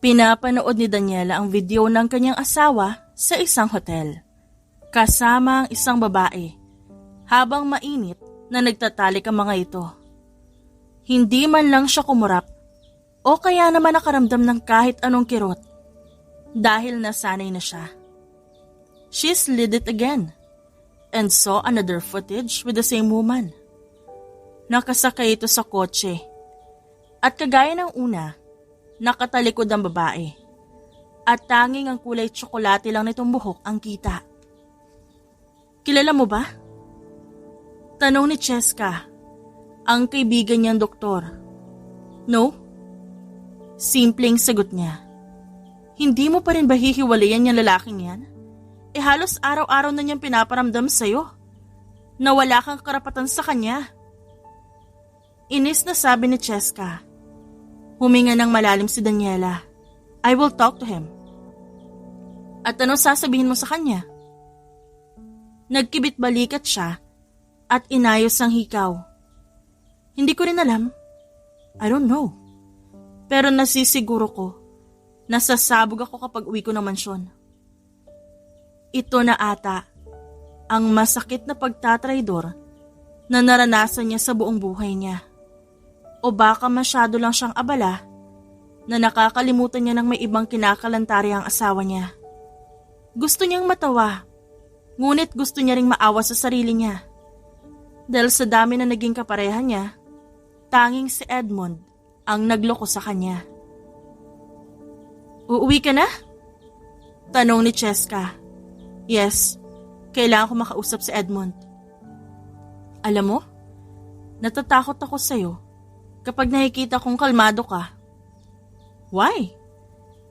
Pinapanood ni Daniela ang video ng kanyang asawa sa isang hotel, kasama ang isang babae, habang mainit na nagtatalik ang mga ito. Hindi man lang siya kumurap o kaya naman nakaramdam ng kahit anong kirot dahil nasanay na siya. She slid it again and saw another footage with the same woman. Nakasakay ito sa kotse at kagaya ng una, nakatalikod ang babae at tanging ang kulay tsokolate lang nitong buhok ang kita. Kilala mo ba? Tanong ni Cheska, ang kaibigan niyang doktor. No? Simpleng sagot niya. Hindi mo pa rin ba hihiwalayan yung lalaking yan? Halos araw-araw na niyang pinaparamdam sa'yo na wala kang karapatan sa kanya. Inis na sabi ni Cheska. Huminga ng malalim si Daniela. I will talk to him. At anong sasabihin mo sa kanya? Nagkibit balikat siya at inayos ang hikaw. Hindi ko rin alam. I don't know. Pero nasisiguro ko, nasasabog ako kapag uwi ko ng mansyon. Ito na ata ang masakit na pagtatraidor na naranasan niya sa buong buhay niya. O baka masyado lang siyang abala na nakakalimutan niya ng may ibang kinakalantari ang asawa niya. Gusto niyang matawa, ngunit gusto niya ring maawa sa sarili niya. Dahil sa dami na naging kapareha niya, tanging si Edmond ang nagloko sa kanya. Uuwi ka na? Tanong ni Cheska. Yes, kailangan ko makausap si Edmond. Alam mo, natatakot ako sa'yo kapag nakikita kong kalmado ka. Why?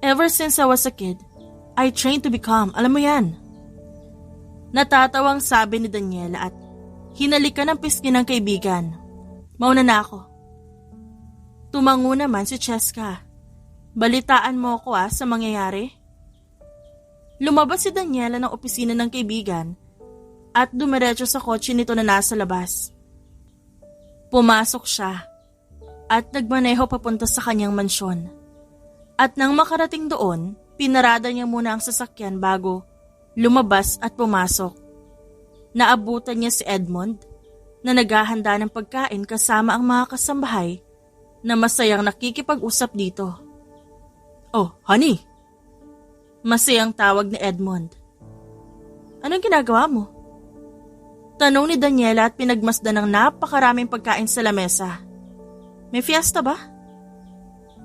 Ever since I was a kid, I trained to be calm. Alam mo yan. Natatawang sabi ni Daniela at hinalikan ng pisngi ng kaibigan. Mauna na ako. Tumango naman si Cheska. Balitaan mo ako sa mangyayari. Lumabas si Daniela ng opisina ng kaibigan at dumiretso sa kotse nito na nasa labas. Pumasok siya at nagmaneho papunta sa kanyang mansyon. At nang makarating doon, pinarada niya muna ang sasakyan bago lumabas at pumasok. Naabutan niya si Edmond na naghahanda ng pagkain kasama ang mga kasambahay na masayang nakikipag-usap dito. Oh, honey! Masayang tawag ni Edmond. Anong ginagawa mo? Tanong ni Daniela at pinagmasdan ng napakaraming pagkain sa lamesa. May fiesta ba?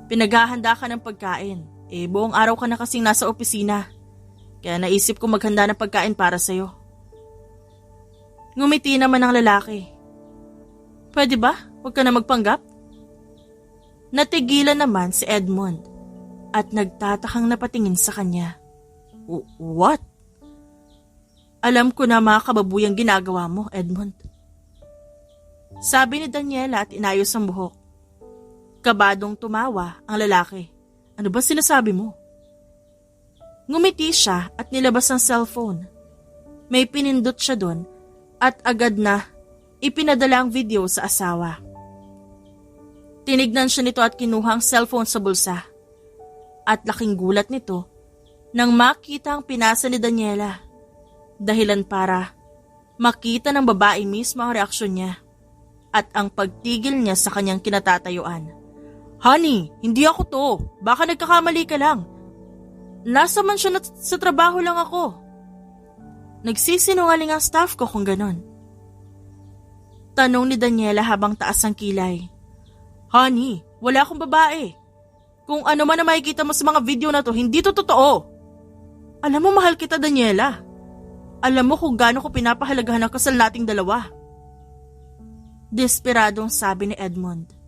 Pinaghahanda ka ng pagkain. Buong araw ka na kasing nasa opisina. Kaya naisip ko maghanda ng pagkain para sa'yo. Ngumiti naman ang lalaki. Pwede ba? Huwag ka na magpanggap? Natigilan naman si Edmond at nagtatakang napatingin sa kanya. What? Alam ko na mga kababuyang ginagawa mo, Edmond. Sabi ni Daniela at inayos ang buhok. Kabadong tumawa ang lalaki. Ano ba sinasabi mo? Ngumiti siya at nilabas ang cellphone. May pinindot siya doon at agad na ipinadala ang video sa asawa. Tinignan siya nito at kinuha ang cellphone sa bulsa. At laking gulat nito nang makita ang pinasa ni Daniela. Dahilan para makita ng babae mismo ang reaksyon niya at ang pagtigil niya sa kanyang kinatatayuan. Honey, hindi ako to. Baka nagkakamali ka lang. Nasa mansyon at sa trabaho lang ako. Nagsisinungaling ang staff ko kung ganon. Tanong ni Daniela habang taas ang kilay. Honey, wala akong babae. Kung ano man na makikita mo sa mga video na to, hindi to totoo. Alam mo, mahal kita, Daniela. Alam mo kung gaano ko pinapahalagahan ang kasal nating dalawa. Desperadong sabi ni Edmond.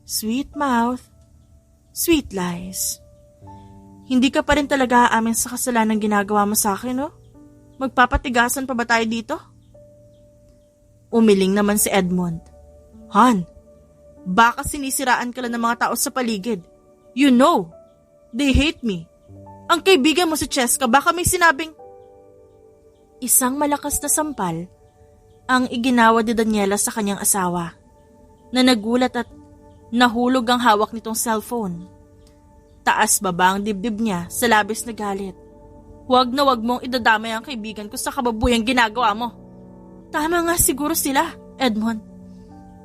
Sweet mouth, sweet lies. Hindi ka pa rin talaga aamin sa kasalanan ginagawa mo sa akin, no? Magpapatigasan pa ba tayo dito? Umiling naman si Edmond. Han, baka sinisiraan ka lang ng mga tao sa paligid. You know, they hate me. Ang kaibigan mo si Cheska, baka may sinabing... Isang malakas na sampal ang iginawa ni Daniela sa kanyang asawa na nagulat at nahulog ang hawak nitong cellphone. Taas baba ang dibdib niya sa labis na galit. Huwag na huwag mong idadamay ang kaibigan ko sa kababuyang ginagawa mo. Tama nga siguro sila, Edmond.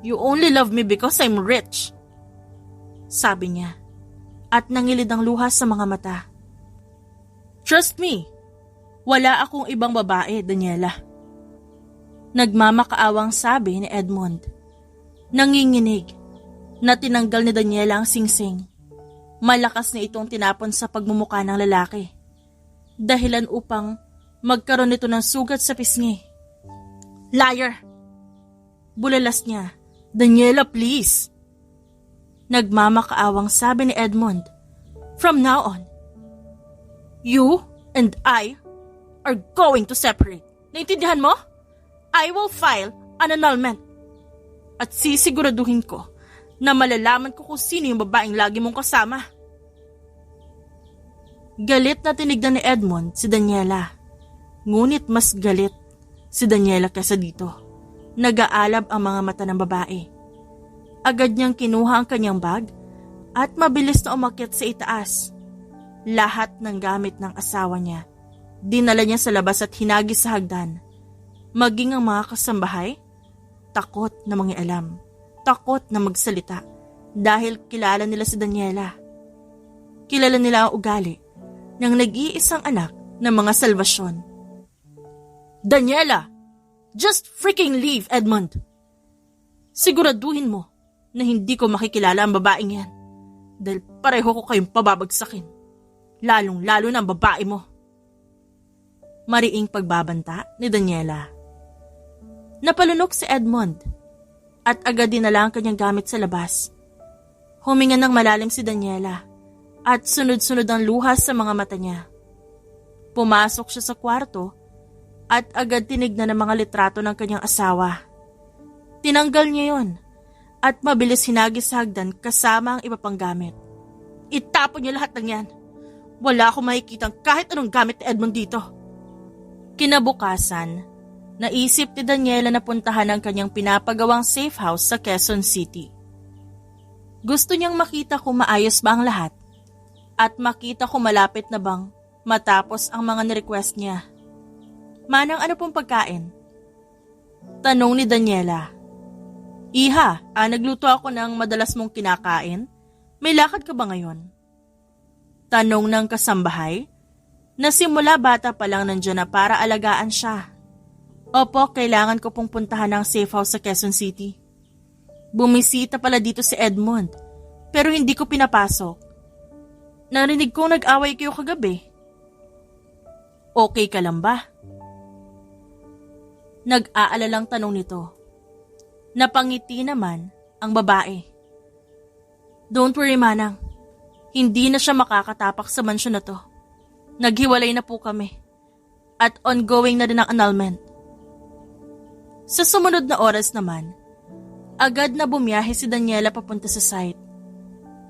You only love me because I'm rich. Sabi niya, at nangilid ang luha sa mga mata. Trust me, wala akong ibang babae, Daniela. Nagmamakaawang sabi ni Edmond. Nanginginig na tinanggal ni Daniela ang singsing. Malakas na itong tinapon sa pagmumuka ng lalaki. Dahilan upang magkaroon nito ng sugat sa pisngi. Liar! Bulalas niya. Daniela, please! Nagmamakaawang sabi ni Edmond. From now on, you and I are going to separate. Naintindihan mo? I will file an annulment. At sisiguraduhin ko na malalaman ko kung sino yung babaeng lagi mong kasama. Galit na tinignan ni Edmond si Daniela. Ngunit mas galit si Daniela kaysa dito. Nag-aalab ang mga mata ng babae. Agad niyang kinuha ang kanyang bag at mabilis na umakyat sa itaas. Lahat ng gamit ng asawa niya, dinala niya sa labas at hinagis sa hagdan. Maging ang mga kasambahay, takot na mangialam, takot na magsalita dahil kilala nila si Daniela. Kilala nila ang ugali ng nag-iisang anak ng mga salvasyon. Daniela! Just freaking leave, Edmond! Siguraduhin mo na hindi ko makikilala ang babaeng yan dahil pareho ko kayong pababagsakin. Lalong-lalo na ang babae mo. Mariing pagbabanta ni Daniela. Napalunok si Edmond at agad dinala ang kanyang gamit sa labas. Huminga ng malalim si Daniela at sunod-sunod ang luha sa mga mata niya. Pumasok siya sa kwarto at agad tinignan ang mga litrato ng kanyang asawa. Tinanggal niya yon at mabilis hinagis sa hagdan kasama ang iba pang gamit. Itapon niya lahat ng yan. Wala akong makikitang kahit anong gamit ni Edmond dito. Kinabukasan, naisip ni Daniela na puntahan ang kanyang pinapagawang safe house sa Quezon City. Gusto niyang makita kung maayos ba ang lahat at makita kung malapit na bang matapos ang mga ni-request niya. Manang, ano pong pagkain? Tanong ni Daniela. Iha, nagluto ako ng madalas mong kinakain. May lakad ka ba ngayon? Tanong ng kasambahay na simula bata pa lang nandiyan na para alagaan siya. Opo, kailangan ko pong puntahan ang safe house sa Quezon City. Bumisita pala dito si Edmond, pero hindi ko pinapasok. Narinig kong nag-away kayo kagabi. Okay ka lang ba? Nag-aalalang tanong nito. Napangiti naman ang babae. Don't worry, Manang. Hindi na siya makakatapak sa mansyon na to. Naghiwalay na po kami. At ongoing na din ang annulment. Sa sumunod na oras naman, agad na bumiyahe si Daniela papunta sa site.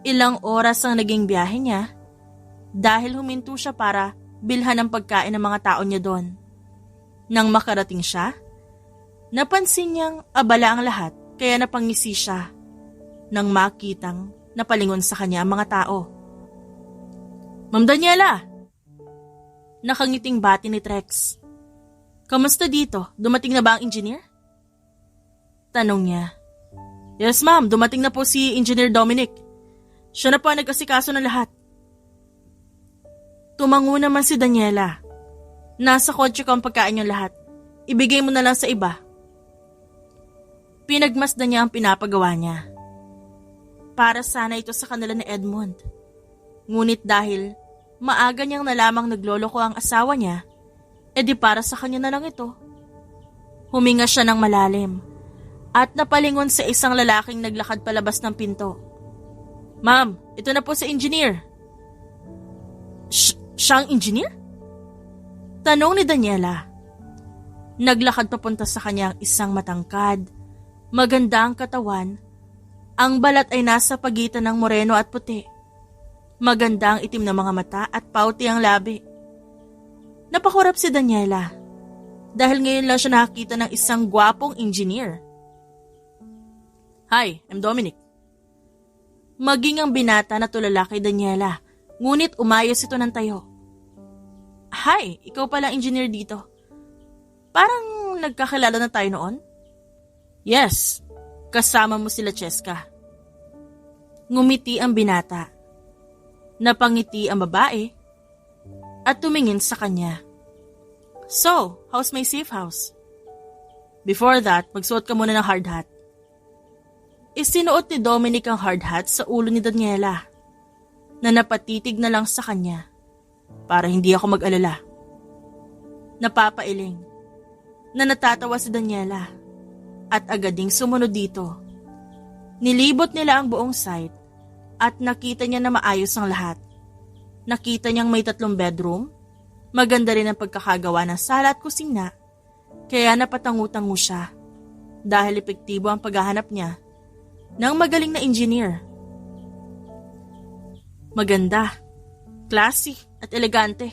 Ilang oras ang naging biyahe niya dahil huminto siya para bilhan ng pagkain ng mga tao niya doon. Nang makarating siya, napansin niyang abala ang lahat kaya napangisi siya nang makitang napalingon sa kanya ang mga tao. Ma'am Daniela! Nakangiting bati ni Trex. Kamusta dito? Dumating na ba ang engineer? Tanong niya. Yes ma'am, dumating na po si Engineer Dominic. Siya na po ang nag-asikaso ng lahat. Tumango naman si Daniela. Nasa kotse ko ang pagkain yung lahat. Ibigay mo na lang sa iba. Pinagmasdan niya ang pinapagawa niya. Para sana ito sa kanila ni Edmond. Ngunit dahil maaga niyang nalamang nagloloko ang asawa niya, edi para sa kanya na lang ito. Huminga siya ng malalim at napalingon sa isang lalaking naglakad palabas ng pinto. Ma'am, ito na po si engineer. Siyang engineer? Tanong ni Daniela. Naglakad papunta sa kanya ang isang matangkad, maganda ang katawan, ang balat ay nasa pagitan ng moreno at puti. Maganda ang itim na mga mata at pauti ang labi. Napakurap si Daniela dahil ngayon lang siya nakakita ng isang gwapong engineer. Hi, I'm Dominic. Maging ang binata na tulala kay Daniela Ngunit umayos ito ng tayo. Hi, ikaw palang engineer dito. Parang nagkakilala na tayo noon? Yes, kasama mo sila Cheska. Ngumiti ang binata. Napangiti ang babae at tumingin sa kanya. So, how's my safe house? Before that, magsuot ka muna ng hard hat. Isinuot ni Dominic ang hard hat sa ulo ni Daniela na napatitig na lang sa kanya para hindi ako mag-alala. Napapailing na natatawa si Daniela at agad ding sumunod dito. Nilibot nila ang buong site at nakita niya na maayos ang lahat. Nakita niyang may 3 bedroom, maganda rin ang pagkakagawa ng sala at kusina, kaya napatangu-tangu siya dahil epektibo ang paghahanap niya ng magaling na engineer. Maganda, classy at elegante.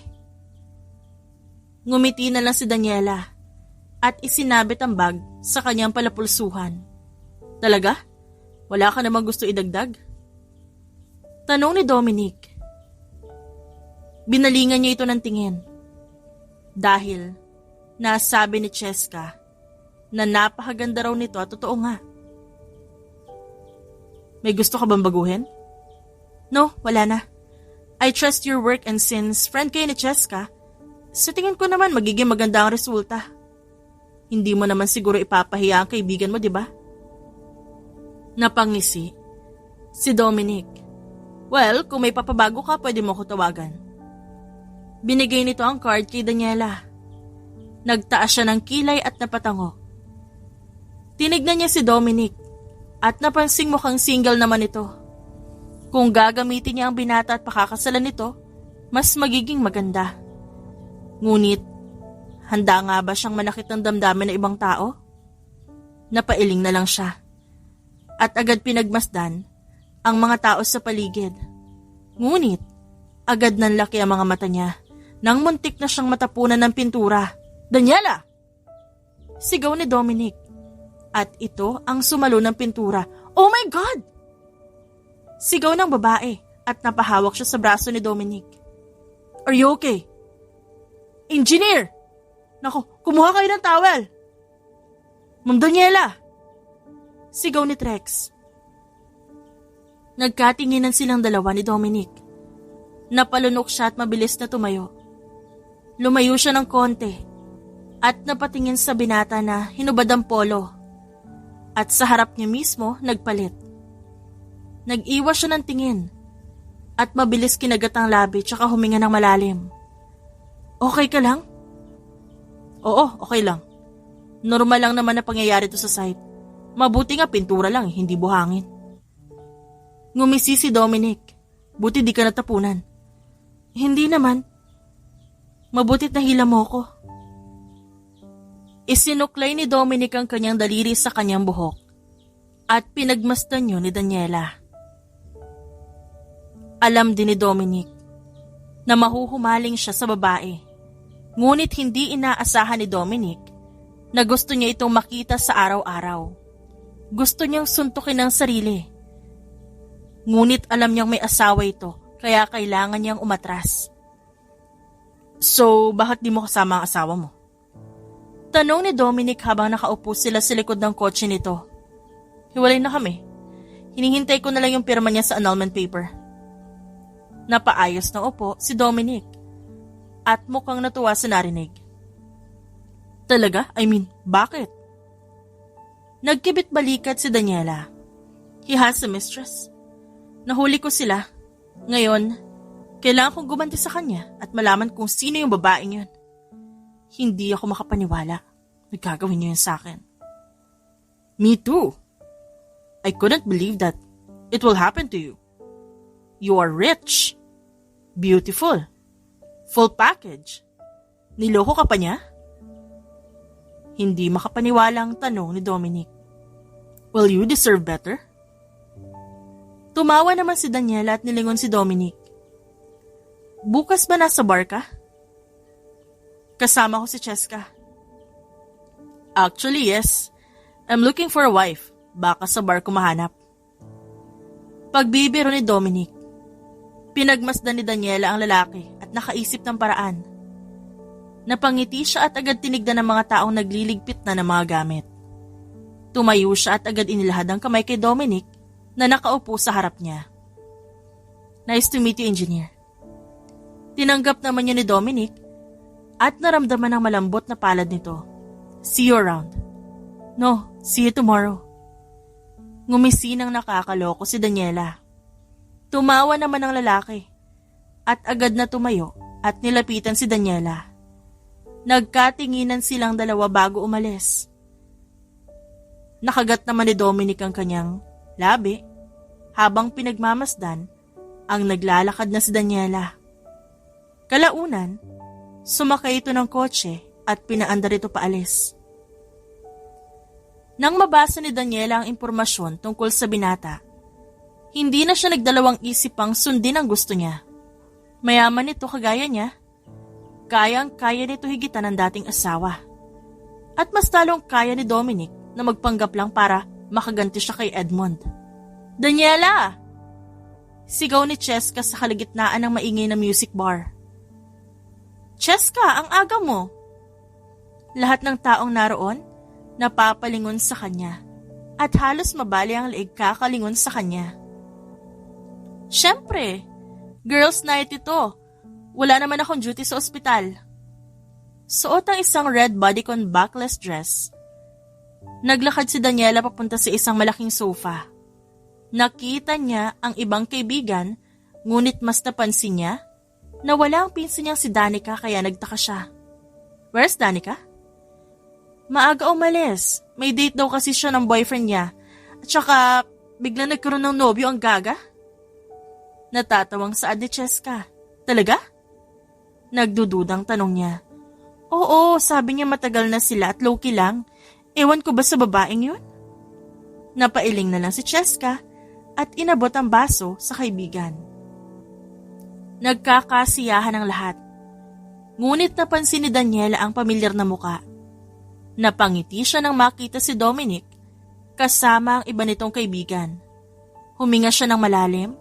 Ngumiti na lang si Daniela at isinabit ang bag sa kanyang palapulsuhan. Talaga? Wala ka namang gusto idagdag? Tanong ni Dominic. Binalingan niya ito ng tingin. Dahil nasabi ni Cheska na napakaganda raw nito at totoo nga. May gusto ka bang baguhin? No, wala na. I trust your work and since friend kayo ni Cheska, sa tingin ko naman magiging maganda ang resulta. Hindi mo naman siguro ipapahiya ang kaibigan mo, di ba? Napangisi si Dominic. Well, kung may papabago ka, pwede mo ko tawagan. Binigay nito ang card kay Daniela. Nagtaas siya ng kilay at napatango. Tinignan niya si Dominic at napansing mukhang single naman ito. Kung gagamitin niya ang binata at pakakasalan nito, mas magiging maganda. Ngunit, handa nga ba siyang manakit ng damdamin ng ibang tao? Napailing na lang siya. At agad pinagmasdan ang mga tao sa paligid. Ngunit, agad nanlaki ang mga mata niya nang muntik na siyang matapunan ng pintura. Daniela! Sigaw ni Dominic. At ito ang sumalo ng pintura. Oh my God! Sigaw ng babae at napahawak siya sa braso ni Dominic. Are you okay? Engineer! Nako, kumuha kayo ng towel! Ma'am Daniela! Sigaw ni Trex. Nagkatinginan silang dalawa ni Dominic. Napalunok siya at mabilis na tumayo. Lumayo siya ng konti at napatingin sa binata na hinubad ang polo. At sa harap niya mismo, nagpalit. Nag-iwas siya ng tingin at mabilis kinagat ang labi tsaka huminga ng malalim. Okay ka lang? Oo, okay lang. Normal lang naman na pangyayari to sa site. Mabuti nga pintura lang, hindi buhangin. Ngumisi si Dominic. Buti di ka natapunan. Hindi naman. Mabutit na hila mo ko. Isinuklay ni Dominic ang kanyang daliri sa kanyang buhok at pinagmasdan yun ni Daniela. Alam din ni Dominic na mahuhumaling siya sa babae. Ngunit hindi inaasahan ni Dominic na gusto niya itong makita sa araw-araw. Gusto niyang suntukin ang sarili. Ngunit alam niyang may asawa ito, kaya kailangan niyang umatras. So, bakit di mo kasama ang asawa mo? Tanong ni Dominic habang nakaupo sila sa likod ng kotse nito. Hiwalay na kami. Hinihintay ko na lang yung pirma niya sa annulment paper. Napaayos ng upo si Dominic at mukhang natuwa sa narinig. Talaga? I mean, bakit? Nagkibit balikat si Daniela. He has a mistress. Nahuli ko sila. Ngayon, kailangan kong gumanti sa kanya at malaman kung sino yung babaeng yun. Hindi ako makapaniwala. Nagkagawin niyo yun sa akin. Me too. I couldn't believe that it will happen to you. You are rich. Beautiful. Full package. Niloko ka pa niya? Hindi makapaniwalang tanong ni Dominic. Well, you deserve better. Tumawa naman si Daniela at nilingon si Dominic. Bukas ba nasa bar ka? Kasama ko si Cheska. Actually, yes. I'm looking for a wife. Baka sa bar ko mahanap. Pagbibiro ni Dominic. Pinagmasdan ni Daniela ang lalaki at nakaisip ng paraan. Napangiti siya at agad tinignan ng mga taong nagliligpit na ng mga gamit. Tumayo siya at agad inilahad ang kamay kay Dominic na nakaupo sa harap niya. Nice to meet you, Engineer. Tinanggap naman niya ni Dominic at naramdaman ng malambot na palad nito. See you around. No, see you tomorrow. Ngumisi ng nakakaloko si Daniela. Tumawa naman ang lalaki at agad na tumayo at nilapitan si Daniela. Nagkatinginan silang dalawa bago umalis. Nakagat naman ni Dominic ang kanyang labi habang pinagmamasdan ang naglalakad na si Daniela. Kalaunan, sumakay ito ng kotse at pinaandar ito paalis. Nang mabasa ni Daniela ang impormasyon tungkol sa binata, hindi na siya nagdalawang isip pang sundin ang gusto niya. Mayaman ito kagaya niya. Kayang-kaya nito higitan ang dating asawa. At mas talong kaya ni Dominic na magpanggap lang para makaganti siya kay Edmond. Daniela! Sigaw ni Cheska sa kalagitnaan ng maingay na music bar. Cheska, ang aga mo! Lahat ng taong naroon, napapalingon sa kanya at halos mabali ang leeg kakalingon sa kanya. Siyempre, girls night ito. Wala naman akong duty sa ospital. Suot ang isang red bodycon backless dress. Naglakad si Daniela papunta sa isang malaking sofa. Nakita niya ang ibang kaibigan, ngunit mas napansin niya na wala ang pinsan niyang si Danica kaya nagtaka siya. Where's Danica? Maaga umalis. May date daw kasi siya ng boyfriend niya. At saka biglang nagkaroon ng nobyo ang gaga. Natatawang saad ni Cheska. Talaga? Nagdududang tanong niya. Oo, sabi niya matagal na sila at low-key lang. Ewan ko ba sa babaeng yun? Napailing na lang si Cheska at inabot ang baso sa kaibigan. Nagkakasiyahan ang lahat. Ngunit napansin ni Daniela ang pamilyar na muka. Napangiti siya nang makita si Dominic kasama ang iba nitong kaibigan. Huminga siya ng malalim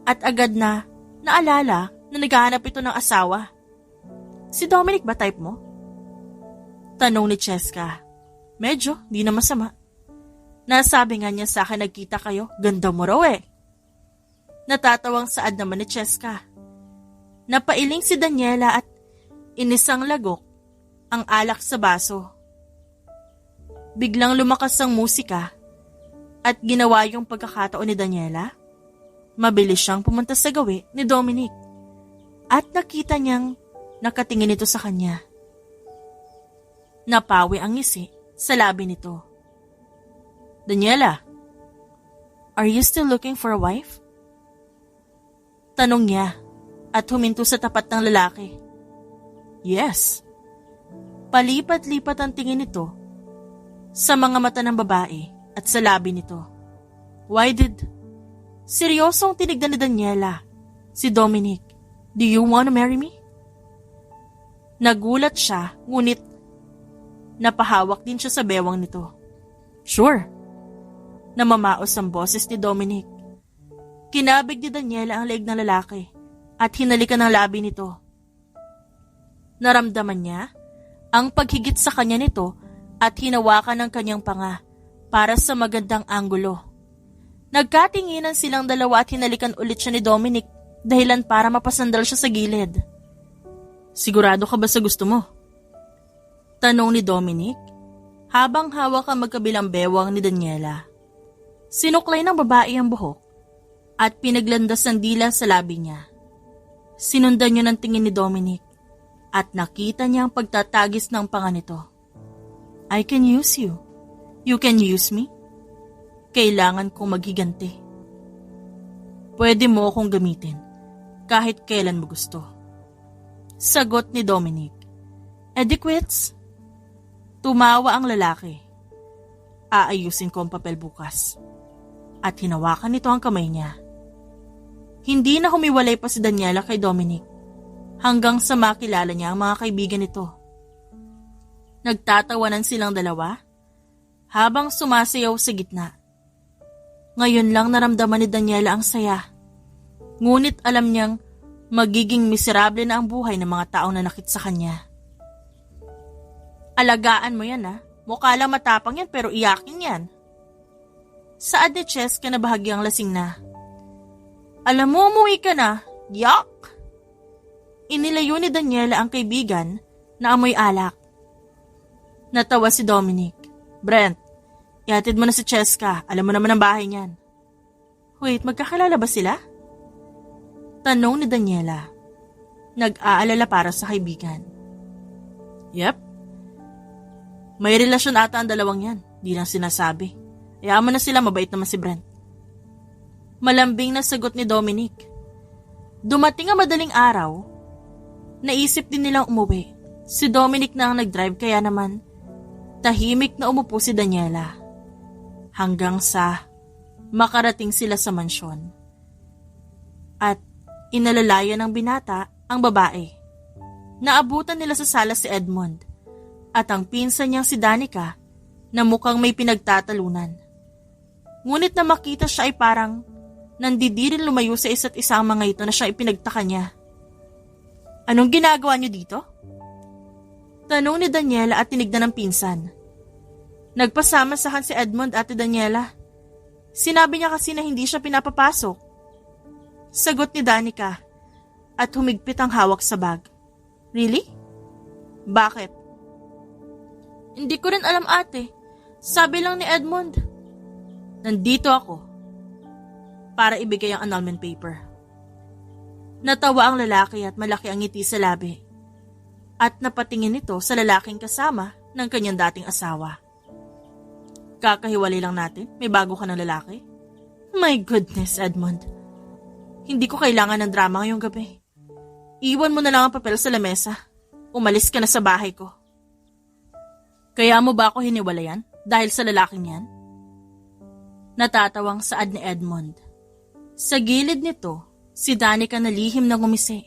at agad na naalala na naghahanap ito ng asawa. Si Dominic ba type mo? Tanong ni Cheska. Medyo, di na masama. Nasabi nga niya sa akin nagkita kayo, ganda mo raw eh. Natatawang saad naman ni Cheska. Napailing si Daniela at inisang lagok ang alak sa baso. Biglang lumakas ang musika at ginawa yung pagkakataon ni Daniela. Mabilis siyang pumunta sa gawi ni Dominic at nakita niyang nakatingin ito sa kanya. Napawi ang ngisi sa labi nito. Daniela, are you still looking for a wife? Tanong niya at huminto sa tapat ng lalaki. Yes. Palipat-lipat ang tingin nito sa mga mata ng babae at sa labi nito. Why did... Seryosong tinignan ni Daniela si Dominic. Do you wanna marry me? Nagulat siya, ngunit napahawak din siya sa bewang nito. Sure. Namamaos ang boses ni Dominic. Kinabig ni Daniela ang leeg ng lalaki at hinalikan ang labi nito. Naramdaman niya ang paghigit sa kanya nito at hinawakan ang kanyang panga para sa magandang anggulo. Nagkatinginan silang dalawa at hinalikan ulit siya ni Dominic dahilan para mapasandal siya sa gilid. Sigurado ka ba sa gusto mo? Tanong ni Dominic habang hawak ang magkabilang bewang ni Daniela. Sinuklay ng babae ang buhok at pinaglandas ang dila sa labi niya. Sinundan niya ng tingin ni Dominic at nakita niya ang pagtatagis ng panga nito. I can use you. You can use me. Kailangan kong maghiganti. Pwede mo akong gamitin kahit kailan mo gusto. Sagot ni Dominic. Quits? Tumawa ang lalaki. Aayusin ko ang papel bukas. At hinawakan nito ang kamay niya. Hindi na humiwalay pa si Daniela kay Dominic hanggang sa makilala niya ang mga kaibigan nito. Nagtatawanan silang dalawa habang sumasayaw sa gitna. Ngayon lang naramdaman ni Daniela ang saya. Ngunit alam niyang magiging miserable na ang buhay ng mga taong nanakit sa kanya. Alagaan mo yan Mukha lang matapang yan pero iyakin yan. Saad ni Cheska na bahagyang lasing na. Alam mo, umuwi ka na. Yak! Inilayo ni Daniela ang kaibigan na amoy alak. Natawa si Dominic. Brent, ihatid mo na si Cheska. Alam mo naman ang bahay niyan. Wait, magkakilala ba sila? Tanong ni Daniela. Nag-aalala para sa kaibigan. Yep. May relasyon ata ang dalawang yan. Di lang sinasabi. Hayaan mo na sila, mabait naman si Brent. Malambing na sagot ni Dominic. Dumating ang madaling araw. Naisip din nilang umuwi. Si Dominic na ang nag-drive kaya naman tahimik na umupo si Daniela. Hanggang sa makarating sila sa mansyon. At inalalayan ng binata ang babae. Naabutan nila sa sala si Edmond at ang pinsan niyang si Danica na mukhang may pinagtatalunan. Ngunit na makita siya ay parang nandidirin lumayo sa isa't isa ang mga ito na siya ipinagtaka niya. Anong ginagawa niyo dito? Tanong ni Daniela at tinignan ng pinsan. Nagpasama-sahan si Edmond at Daniela. Sinabi niya kasi na hindi siya pinapapasok. Sagot ni Danica at humigpit ang hawak sa bag. Really? Bakit? Hindi ko rin alam ate. Sabi lang ni Edmond. Nandito ako para ibigay ang annulment paper. Natawa ang lalaki at malaki ang ngiti sa labi. At napatingin ito sa lalaking kasama ng kanyang dating asawa. Kakahiwalay lang natin? May bago ka ng lalaki? My goodness, Edmond. Hindi ko kailangan ng drama ngayong gabi. Iwan mo na lang ang papel sa lamesa. Umalis ka na sa bahay ko. Kaya mo ba ako hiniwalayan dahil sa lalaking yan? Natatawang saad ni Edmond. Sa gilid nito, si Danica na lihim na ngumisi.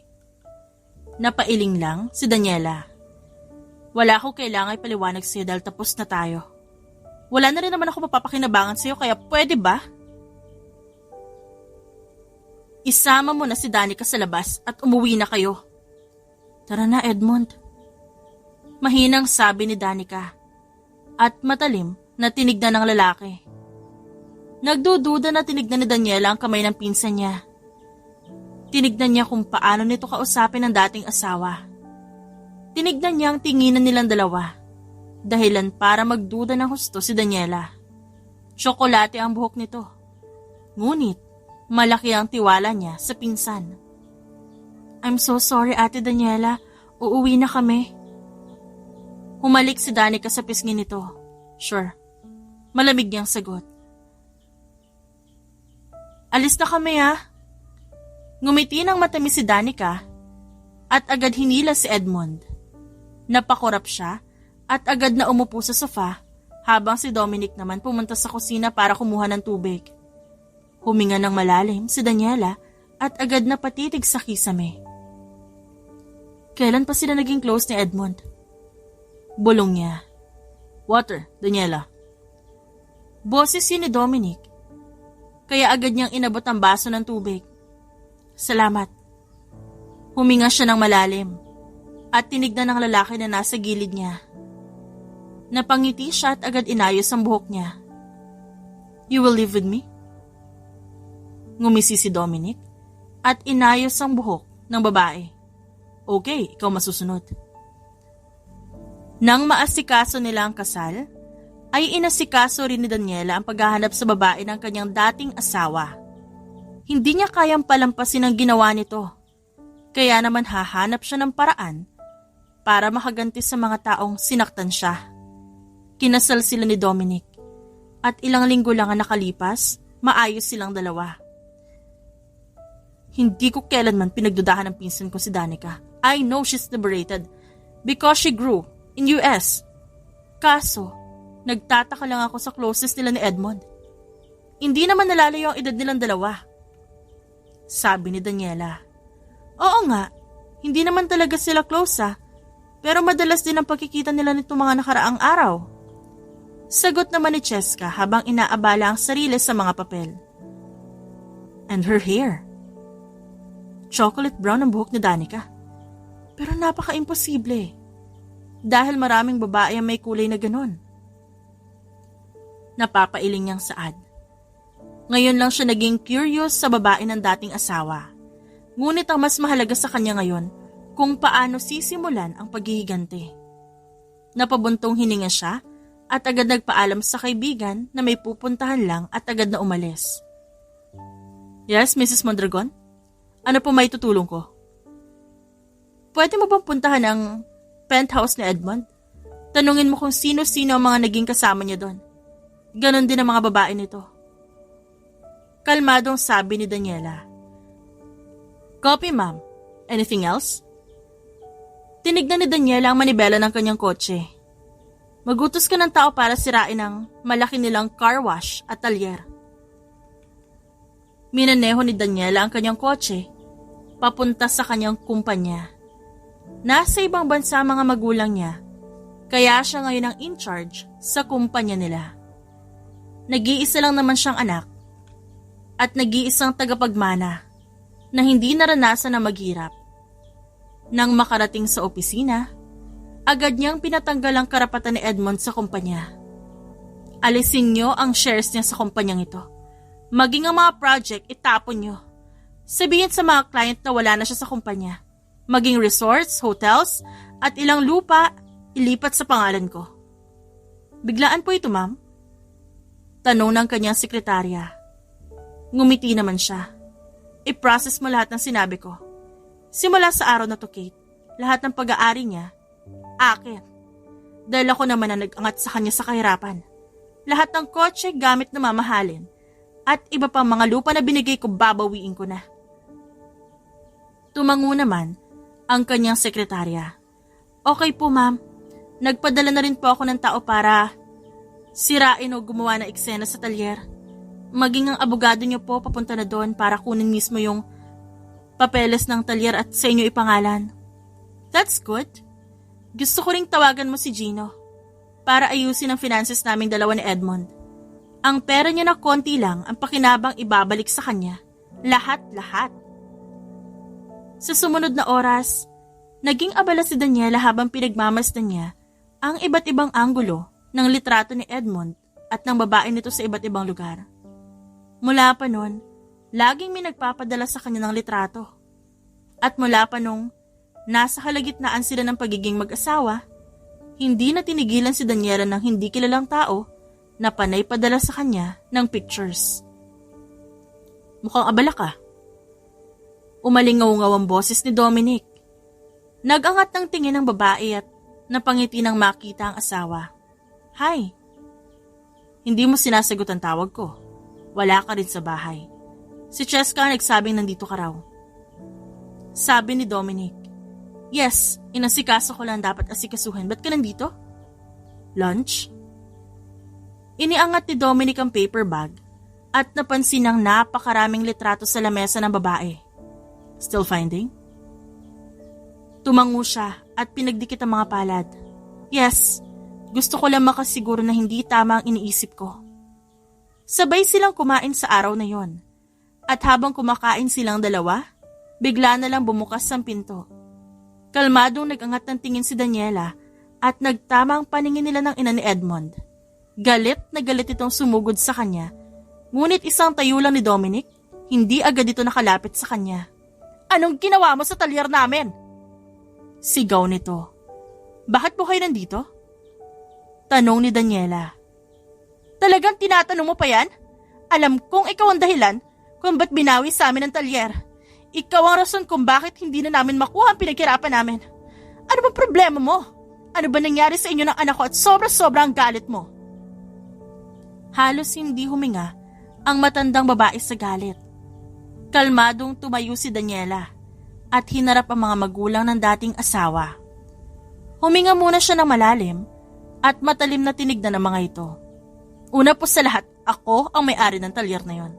Napailing lang si Daniela. Wala ko kailangan ipaliwanag sa'yo dahil tapos na tayo. Wala na rin naman ako mapapakinabangan sa'yo kaya pwede ba? Isama mo na si Danica sa labas at umuwi na kayo. Tara na, Edmond. Mahinang sabi ni Danica. At matalim na tinignan ng lalaki. Nagdududa na tinignan ni Daniela ang kamay ng pinsan niya. Tinignan niya kung paano nito kausapin ang dating asawa. Tinignan niya ang tinginan nilang dalawa. Dahilan para magduda ng husto si Daniela. Tsokolate ang buhok nito. Ngunit, malaki ang tiwala niya sa pinsan. I'm so sorry, Ate Daniela. Uuwi na kami. Humalik si Danica sa pisngi nito. Sure. Malamig niyang sagot. Alis na kami Ngumiti ng matamis si Danica at agad hinila si Edmond. Napakurap siya at agad na umupo sa sofa habang si Dominic naman pumunta sa kusina para kumuha ng tubig. Huminga ng malalim si Daniela at agad na patitig sa kisame. Kailan pa sila naging close ni Edmond? Bulong niya. Water, Daniela. Boses yun ni Dominic. Kaya agad niyang inabot ang baso ng tubig. Salamat. Huminga siya ng malalim at tinignan ng lalaki na nasa gilid niya. Napangiti siya at agad inayos ang buhok niya. You will live with me? Ngumisi si Dominic at inayos ang buhok ng babae. Okay, ikaw masusunod. Nang maasikaso nila ang kasal, ay inasikaso rin ni Daniela ang paghahanap sa babae ng kanyang dating asawa. Hindi niya kayang palampasin ang ginawa nito. Kaya naman hahanap siya ng paraan para makaganti sa mga taong sinaktan siya. Kinasal sila ni Dominic at ilang linggo lang ang nakalipas, maayos silang dalawa. Hindi ko kailanman pinagdudahan ng pinsan ko si Danica. I know she's liberated because she grew in US. Kaso, nagtataka lang ako sa closest nila ni Edmond. Hindi naman nalalayo ang edad nilang dalawa. Sabi ni Daniela. Oo nga, hindi naman talaga sila close pero madalas din ang pagkikita nila nitong mga nakaraang araw. Sagot naman ni Cheska habang inaabala ang sarili sa mga papel. And her hair. chocolate brown ang buhok ni Danica. Pero napaka-imposible. Dahil maraming babae ang may kulay na ganon. Napapailing niyang saad. Ngayon lang siya naging curious sa babae ng dating asawa. Ngunit ang mas mahalaga sa kanya ngayon kung paano sisimulan ang paghihiganti. Napabuntong hininga siya at agad nagpaalam sa kaibigan na may pupuntahan lang at agad na umalis. Yes, Mrs. Mondragon? Ano po may tutulong ko? Pwede mo bang puntahan ang penthouse ni Edmond? Tanungin mo kung sino-sino ang mga naging kasama niya doon. Ganon din ang mga babae nito. Kalmadong sabi ni Daniela. Copy, ma'am. Anything else? Tinignan ni Daniela ang manibela ng kanyang kotse. Magutos ka ng tao para sirain ang malaki nilang car wash at talyer. Minaneho ni Daniela ang kanyang kotse papunta sa kanyang kumpanya. Nasa ibang bansa mga magulang niya, kaya siya ngayon ang in-charge sa kumpanya nila. Nag-iisa lang naman siyang anak at nag-iisang tagapagmana na hindi naranasan na maghirap. Nang makarating sa opisina, agad niyang pinatanggal ang karapatan ni Edmond sa kumpanya. Alisin niyo ang shares niya sa kumpanyang ito. Maging ang mga project, itapon niyo. Sabihin sa mga client na wala na siya sa kumpanya. Maging resorts, hotels, at ilang lupa, ilipat sa pangalan ko. Biglaan po ito, ma'am? Tanong ng kanyang sekretarya. Ngumiti naman siya. I-process mo lahat ng sinabi ko. Simula sa araw na to, Kate, lahat ng pag-aari niya, akin. Dahil ako naman ang nag-angat sa kanya sa kahirapan. Lahat ng kotse gamit na mamahalin at iba pang mga lupa na binigay ko babawiin ko na. Tumango naman ang kanyang sekretarya. Okay po, ma'am. Nagpadala na rin po ako ng tao para sirain o gumawa ng eksena sa talyer. Maging ang abogado niyo po papunta na doon para kunin mismo yung papeles ng talyer at sa inyo ipangalan. That's good. Gusto ko ring tawagan mo si Gino para ayusin ang finances naming dalawa ni Edmond. Ang pera niya na konti lang ang pakinabang ibabalik sa kanya. Lahat-lahat. Sa sumunod na oras, naging abala si Daniela habang pinagmamasdan niya ang iba't ibang anggulo ng litrato ni Edmond at ng babae nito sa iba't ibang lugar. Mula pa noon, laging may nagpapadala sa kanya ng litrato. At mula pa nung nasa kalagitnaan sila ng pagiging mag-asawa, hindi na tinigilan si Daniela ng hindi kilalang tao na panay padala sa kanya ng pictures. Mukhang abala ka. Umalingaw-ngaw ang boses ni Dominic. Nag-angat ng tingin ng babae at napangiti nang makita ang asawa. Hi. Hindi mo sinasagot ang tawag ko. Wala ka rin sa bahay. Si Cheska nagsabing nandito ka raw. Sabi ni Dominic. Yes, inasikaso ko lang dapat asikasuhin. Ba't ka nandito? Lunch? Iniangat ni Dominic ang paper bag at napansin ang napakaraming litrato sa lamesa ng babae. Still finding? Tumango siya at pinagdikit ang mga palad. Yes, gusto ko lang makasiguro na hindi tama ang iniisip ko. Sabay silang kumain sa araw na yon. At habang kumakain silang dalawa, bigla na lang bumukas ang pinto. Kalmadong nag-angat ng tingin si Daniela at nagtama ang paningin nila ng ina ni Edmond. Galit na galit itong sumugod sa kanya, ngunit isang tayo lang ni Dominic, hindi agad ito nakalapit sa kanya. Anong ginawa mo sa talyer namin? Sigaw nito. Bakit po kayo nandito? Tanong ni Daniela. Talagang tinatanong mo pa yan? Alam kong ikaw ang dahilan kung ba't binawi sa amin ang talyer. Ikaw ang rason kung bakit hindi na namin makuha ang pinaghirapan namin. Ano ba problema mo? Ano ba nangyari sa inyo ng anak ko at sobra-sobra ang galit mo? Halos hindi huminga ang matandang babae sa galit. Kalmadong tumayo si Daniela at hinarap ang mga magulang ng dating asawa. Huminga muna siya ng malalim at matalim na tinignan ng mga ito. Una po sa lahat, ako ang may-ari ng talyer na yon.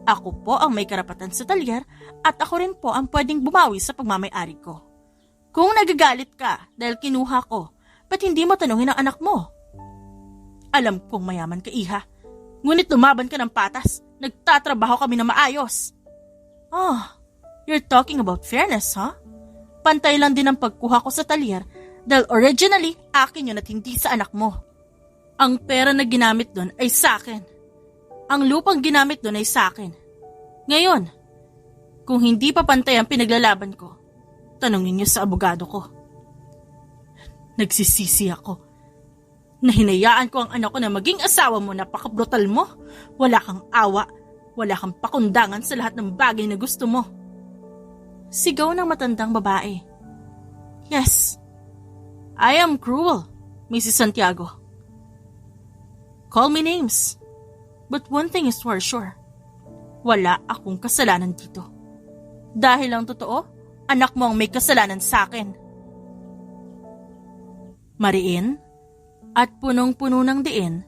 Ako po ang may karapatan sa talyer at ako rin po ang pwedeng bumawi sa pagmamay-ari ko. Kung nagagalit ka dahil kinuha ko, ba't hindi mo tanungin ang anak mo? Alam kong mayaman ka, iha. Ngunit lumaban ka ng patas. Nagtatrabaho kami na maayos. You're talking about fairness, huh? Pantay lang din ang pagkuha ko sa talyer dahil originally akin yun at hindi sa anak mo. Ang pera na ginamit doon ay sa akin. Ang lupang ginamit doon ay sa akin. Ngayon, kung hindi pa pantay ang pinaglalaban ko, tanungin niyo sa abogado ko. Nagsisisi ako. Nahinayaan ko ang anak ko na maging asawa mo, napaka-brutal mo. Wala kang awa, wala kang pakundangan sa lahat ng bagay na gusto mo. Sigaw ng matandang babae. Yes, I am cruel, Mrs. Santiago. Call me names, but one thing is for sure. Wala akong kasalanan dito. Dahil ang totoo, anak mo ang may kasalanan sa akin. Mariin at punong-puno ng diin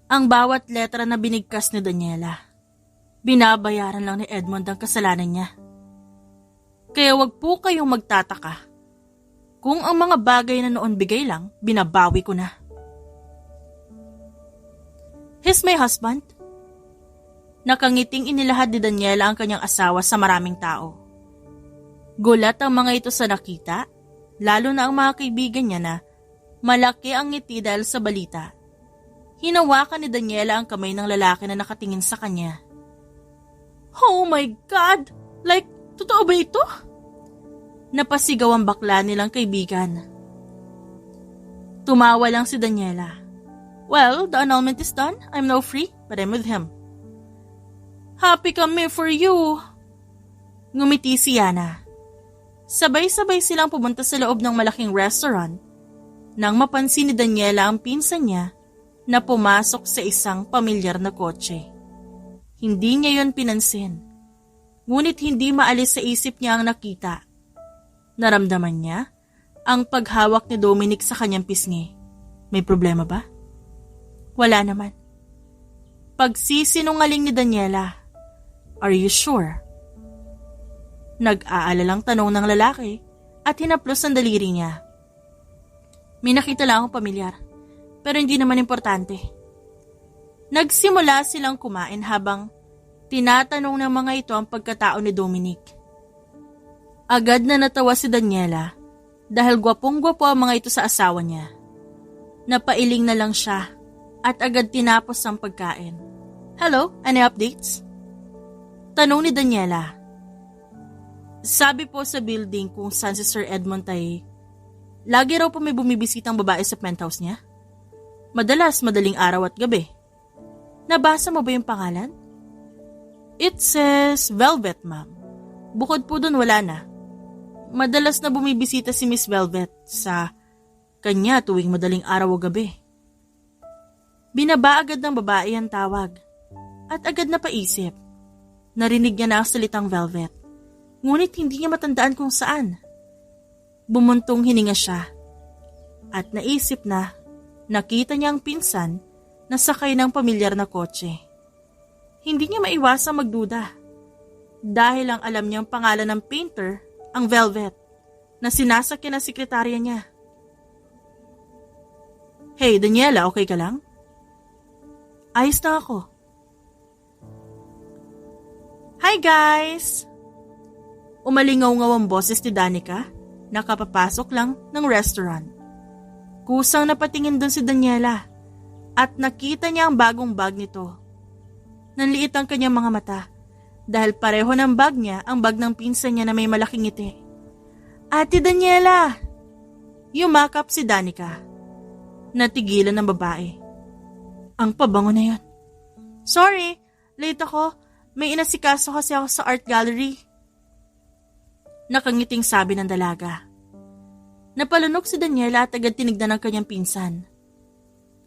ang bawat letra na binigkas ni Daniela. Binabayaran lang ni Edmond ang kasalanan niya. Kaya wag po kayong magtataka. Kung ang mga bagay na noon bigay lang, binabawi ko na. He's my husband. Nakangiting inilahad ni Daniela ang kanyang asawa sa maraming tao. Gulat ang mga ito sa nakita, lalo na ang mga kaibigan niya na malaki ang ngiti dahil sa balita. Hinawakan ni Daniela ang kamay ng lalaki na nakatingin sa kanya. Oh my God! Like, totoo ba ito? Napasigaw ang bakla nilang kaibigan. Tumawa lang si Daniela. Well, the annulment is done. I'm now free, but I'm with him. Happy kami for you. Ngumiti si Yana. Sabay-sabay silang pumunta sa loob ng malaking restaurant nang mapansin ni Daniela ang pinsan niya na pumasok sa isang pamilyar na kotse. Hindi niya yon pinansin, ngunit hindi maalis sa isip niya ang nakita. Naramdaman niya ang paghawak ni Dominic sa kanyang pisngi. May problema ba? Wala naman. Pagsisinungaling ni Daniela. Are you sure? Nag-aalalang tanong ng lalaki at hinaplos ang daliri niya. May nakita lang akong pamilyar, pero hindi naman importante. Nagsimula silang kumain habang tinatanong ng mga ito ang pagkatao ni Dominic. Agad na natawa si Daniela dahil gwapong-gwapo ang mga ito sa asawa niya. Napailing na lang siya at agad tinapos ang pagkain. Hello, any updates? Tanong ni Daniela. Sabi po sa building kung saan si Sir Edmond ay lagi raw po may bumibisitang babae sa penthouse niya. Madalas madaling araw at gabi. Nabasa mo ba yung pangalan? It says Velvet, ma'am. Bukod po dun wala na. Madalas na bumibisita si Miss Velvet sa kanya tuwing madaling araw o gabi. Binaba agad ng babae ang tawag at agad na paisip. Narinig niya na ang salitang Velvet, ngunit hindi niya matandaan kung saan. Bumuntong hininga siya at naisip na nakita niya ang pinsan na sakay ng pamilyar na kotse. Hindi niya maiwasang magduda dahil ang alam niyang pangalan ng painter ang Velvet na sinasakyan ng sekretarya niya. Hey Daniela, okay ka lang? Ayos na ako. Hi guys! Umalingaw-ngaw ang boses ni Danica na kapapasok lang ng restaurant. Kusang napatingin doon si Daniela at nakita niya ang bagong bag nito. Nanliit ang kanyang mga mata dahil pareho ng bag niya ang bag ng pinsan niya na may malaking ngiti. Ate Daniela! Yumakap si Danica. Natigilan ng babae. Ang pabango na yan. Sorry, late ako. May inasikaso kasi ako sa art gallery. Nakangiting sabi ng dalaga. Napalunok si Daniela at agad tinignan ng kanyang pinsan.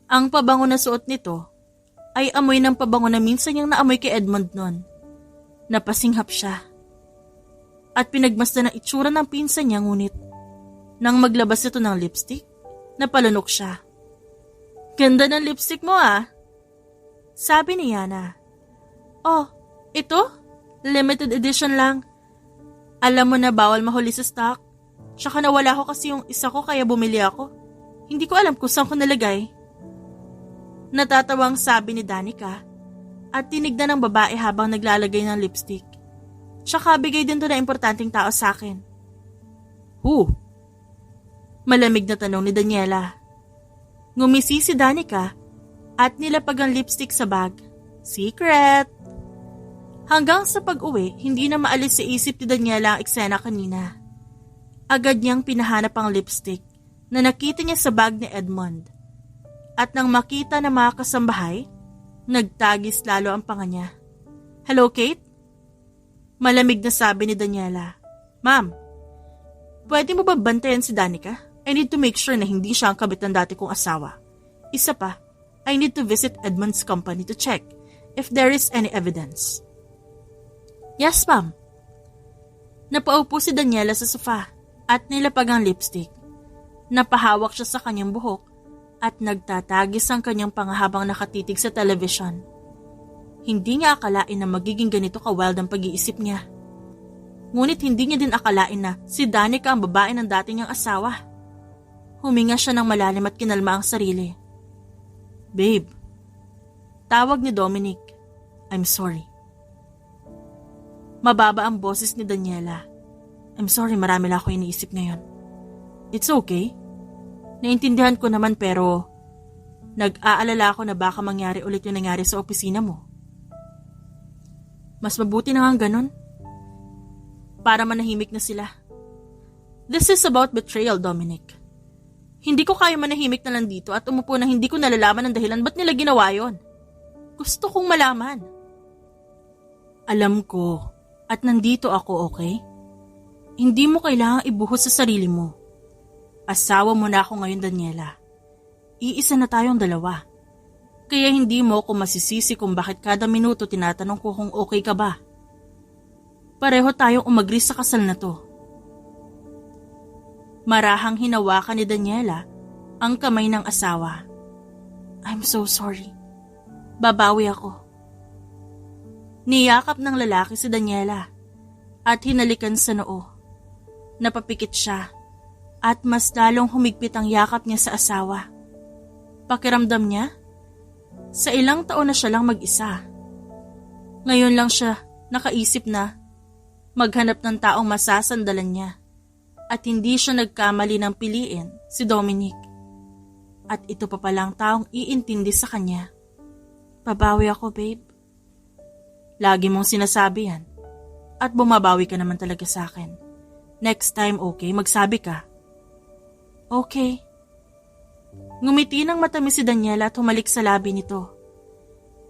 Ang pabango na suot nito ay amoy ng pabango na minsan niyang naamoy kay Edmond noon. Napasinghap siya. At pinagmasdan ang itsura ng pinsan niya ngunit nang maglabas ito ng lipstick, napalunok siya. Ganda ng lipstick mo ah. Sabi ni Yana. Oh, ito? Limited edition lang. Alam mo na bawal mahuli sa stock. Tsaka nawala ko kasi yung isa ko kaya bumili ako. Hindi ko alam kung saan ko nalagay. Natatawang sabi ni Danica at tinignan ng babae habang naglalagay ng lipstick. Tsaka bigay din to na importanteng tao sa akin. Who? Malamig na tanong ni Daniela. Ngumisi si Danica at nilapag ang lipstick sa bag. Secret! Hanggang sa pag-uwi, hindi na maalis sa isip ni Daniela ang eksena kanina. Agad niyang pinahanap ang lipstick na nakita niya sa bag ni Edmond. At nang makita na mga kasambahay, nagtagis lalo ang panga niya. Hello, Kate? Malamig na sabi ni Daniela. Ma'am, pwede mo ba bantayan si Danica? I need to make sure na hindi siya ang kabit ng dati kong asawa. Isa pa, I need to visit Edmond's company to check if there is any evidence. Yes, ma'am. Napaupo si Daniela sa sofa at nilapag ang lipstick. Napahawak siya sa kanyang buhok at nagtatagis ang kanyang pangahabang nakatitig sa television. Hindi niya akalain na magiging ganito ka-wild ang pag-iisip niya. Ngunit hindi niya din akalain na si Danica ang babae ng dati niyang asawa. Huminga siya ng malalim at kinalma ang sarili. Babe, tawag ni Dominic. I'm sorry. Mababa ang boses ni Daniela. I'm sorry, marami lang ako iniisip ngayon. It's okay. Naintindihan ko naman pero nag-aalala ako na baka mangyari ulit yung nangyari sa opisina mo. Mas mabuti na nga ganun. Para manahimik na sila. This is about betrayal, Dominic. Hindi ko kaya manahimik na lang dito at umupo na hindi ko nalalaman ang dahilan ba't nila ginawa yon. Gusto kong malaman. Alam ko at nandito ako, okay? Hindi mo kailangang ibuhos sa sarili mo. Asawa mo na ako ngayon, Daniela. Iisa na tayong dalawa. Kaya hindi mo ako masisisi kung bakit kada minuto tinatanong ko kung okay ka ba. Pareho tayong umagri sa kasal na to. Marahang hinawakan ni Daniela ang kamay ng asawa. I'm so sorry. Babawi ako. Niyakap ng lalaki si Daniela at hinalikan sa noo. Napapikit siya at mas lalong humigpit ang yakap niya sa asawa. Pakiramdam niya, sa ilang taon na siya lang mag-isa. Ngayon lang siya nakaisip na maghanap ng taong masasandalan niya at hindi siya nagkamali ng piliin si Dominic. At ito pa palang taong iintindi sa kanya. Babawi ako, babe. Lagi mong sinasabi yan at bumabawi ka naman talaga sa akin. Next time, okay, magsabi ka. Okay. Ngumiti ng matamis si Daniela at humalik sa labi nito.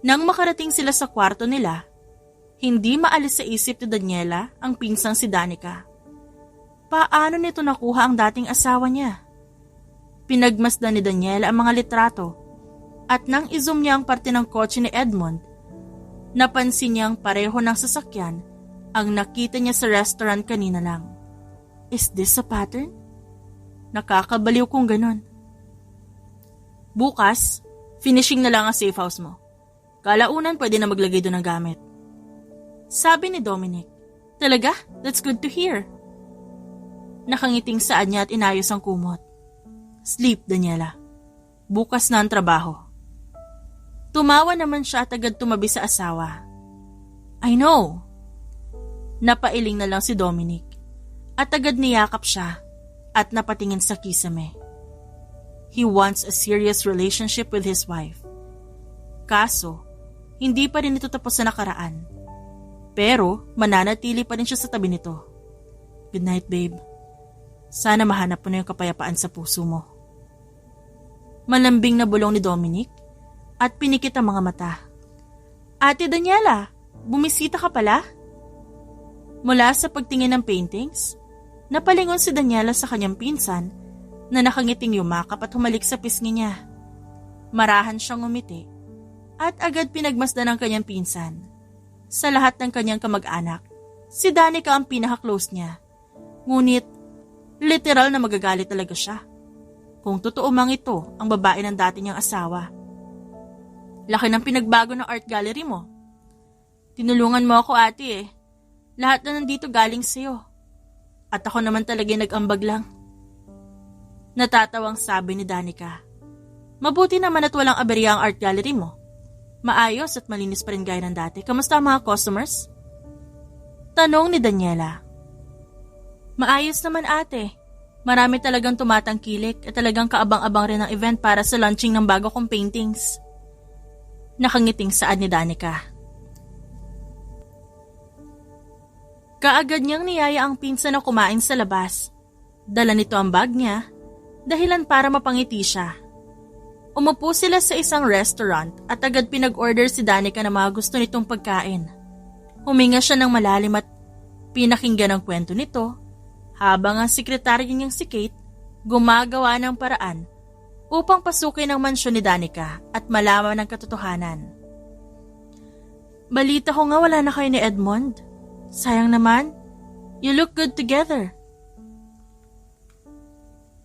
Nang makarating sila sa kwarto nila, hindi maalis sa isip ni Daniela ang pinsang si Danica. Paano nito nakuha ang dating asawa niya? Pinagmasdan ni Daniela ang mga litrato at nang i-zoom niya ang parte ng kotse ni Edmond, napansin niyang pareho ng sasakyan ang nakita niya sa restaurant kanina lang. Is this a pattern? Nakakabaliw kung ganon. Bukas, finishing na lang ang safe house mo. Kalaunan pwede na maglagay doon ng gamit. Sabi ni Dominic. Talaga? That's good to hear. Nakangiting saan niya at inayos ang kumot. Sleep, Daniela. Bukas na ang trabaho. Tumawa naman siya at agad tumabi sa asawa. I know. Napailing na lang si Dominic at agad niyakap siya at napatingin sa kisame. He wants a serious relationship with his wife. Kaso, hindi pa rin ito tapos sa nakaraan. Pero, mananatili pa rin siya sa tabi nito. Good night, babe. Sana mahanap mo na yung kapayapaan sa puso mo. Malambing na bulong ni Dominic at pinikit ang mga mata. Ate Daniela, bumisita ka pala? Mula sa pagtingin ng paintings, napalingon si Daniela sa kanyang pinsan na nakangiting yumakap at humalik sa pisngi niya. Marahan siyang ngumiti at agad pinagmasdan ng kanyang pinsan. Sa lahat ng kanyang kamag-anak, si Danica ang pinaka-close niya. Ngunit, literal na magagalit talaga siya. Kung totoo mang ito ang babae ng dati niyang asawa. Laki ng pinagbago ng art gallery mo. Tinulungan mo ako, ate eh. Lahat na nandito galing sa'yo. At ako naman talaga nag-ambag lang. Natatawang sabi ni Danica. Mabuti naman at walang aberya ang art gallery mo. Maayos at malinis pa rin gaya ng dati. Kamusta ang mga customers? Tanong ni Daniela. Maayos naman ate. Marami talagang tumatangkilik at talagang kaabang-abang rin ang event para sa launching ng bago kong paintings. Nakangiting saad ni Danica. Kaagad niyang niyaya ang pinsan na kumain sa labas. Dala nito ang bag niya, dahilan para mapangiti siya. Umupo sila sa isang restaurant at agad pinag-order si Danica ng mga gusto nitong pagkain. Huminga siya ng malalim at pinakinggan ang kwento nito, habang ang sekretaryo niyang si Kate gumagawa ng paraan upang pasukin ang mansyon ni Danica at malaman ang katotohanan. Balita ko nga wala na kayo ni Edmond. Sayang naman, you look good together.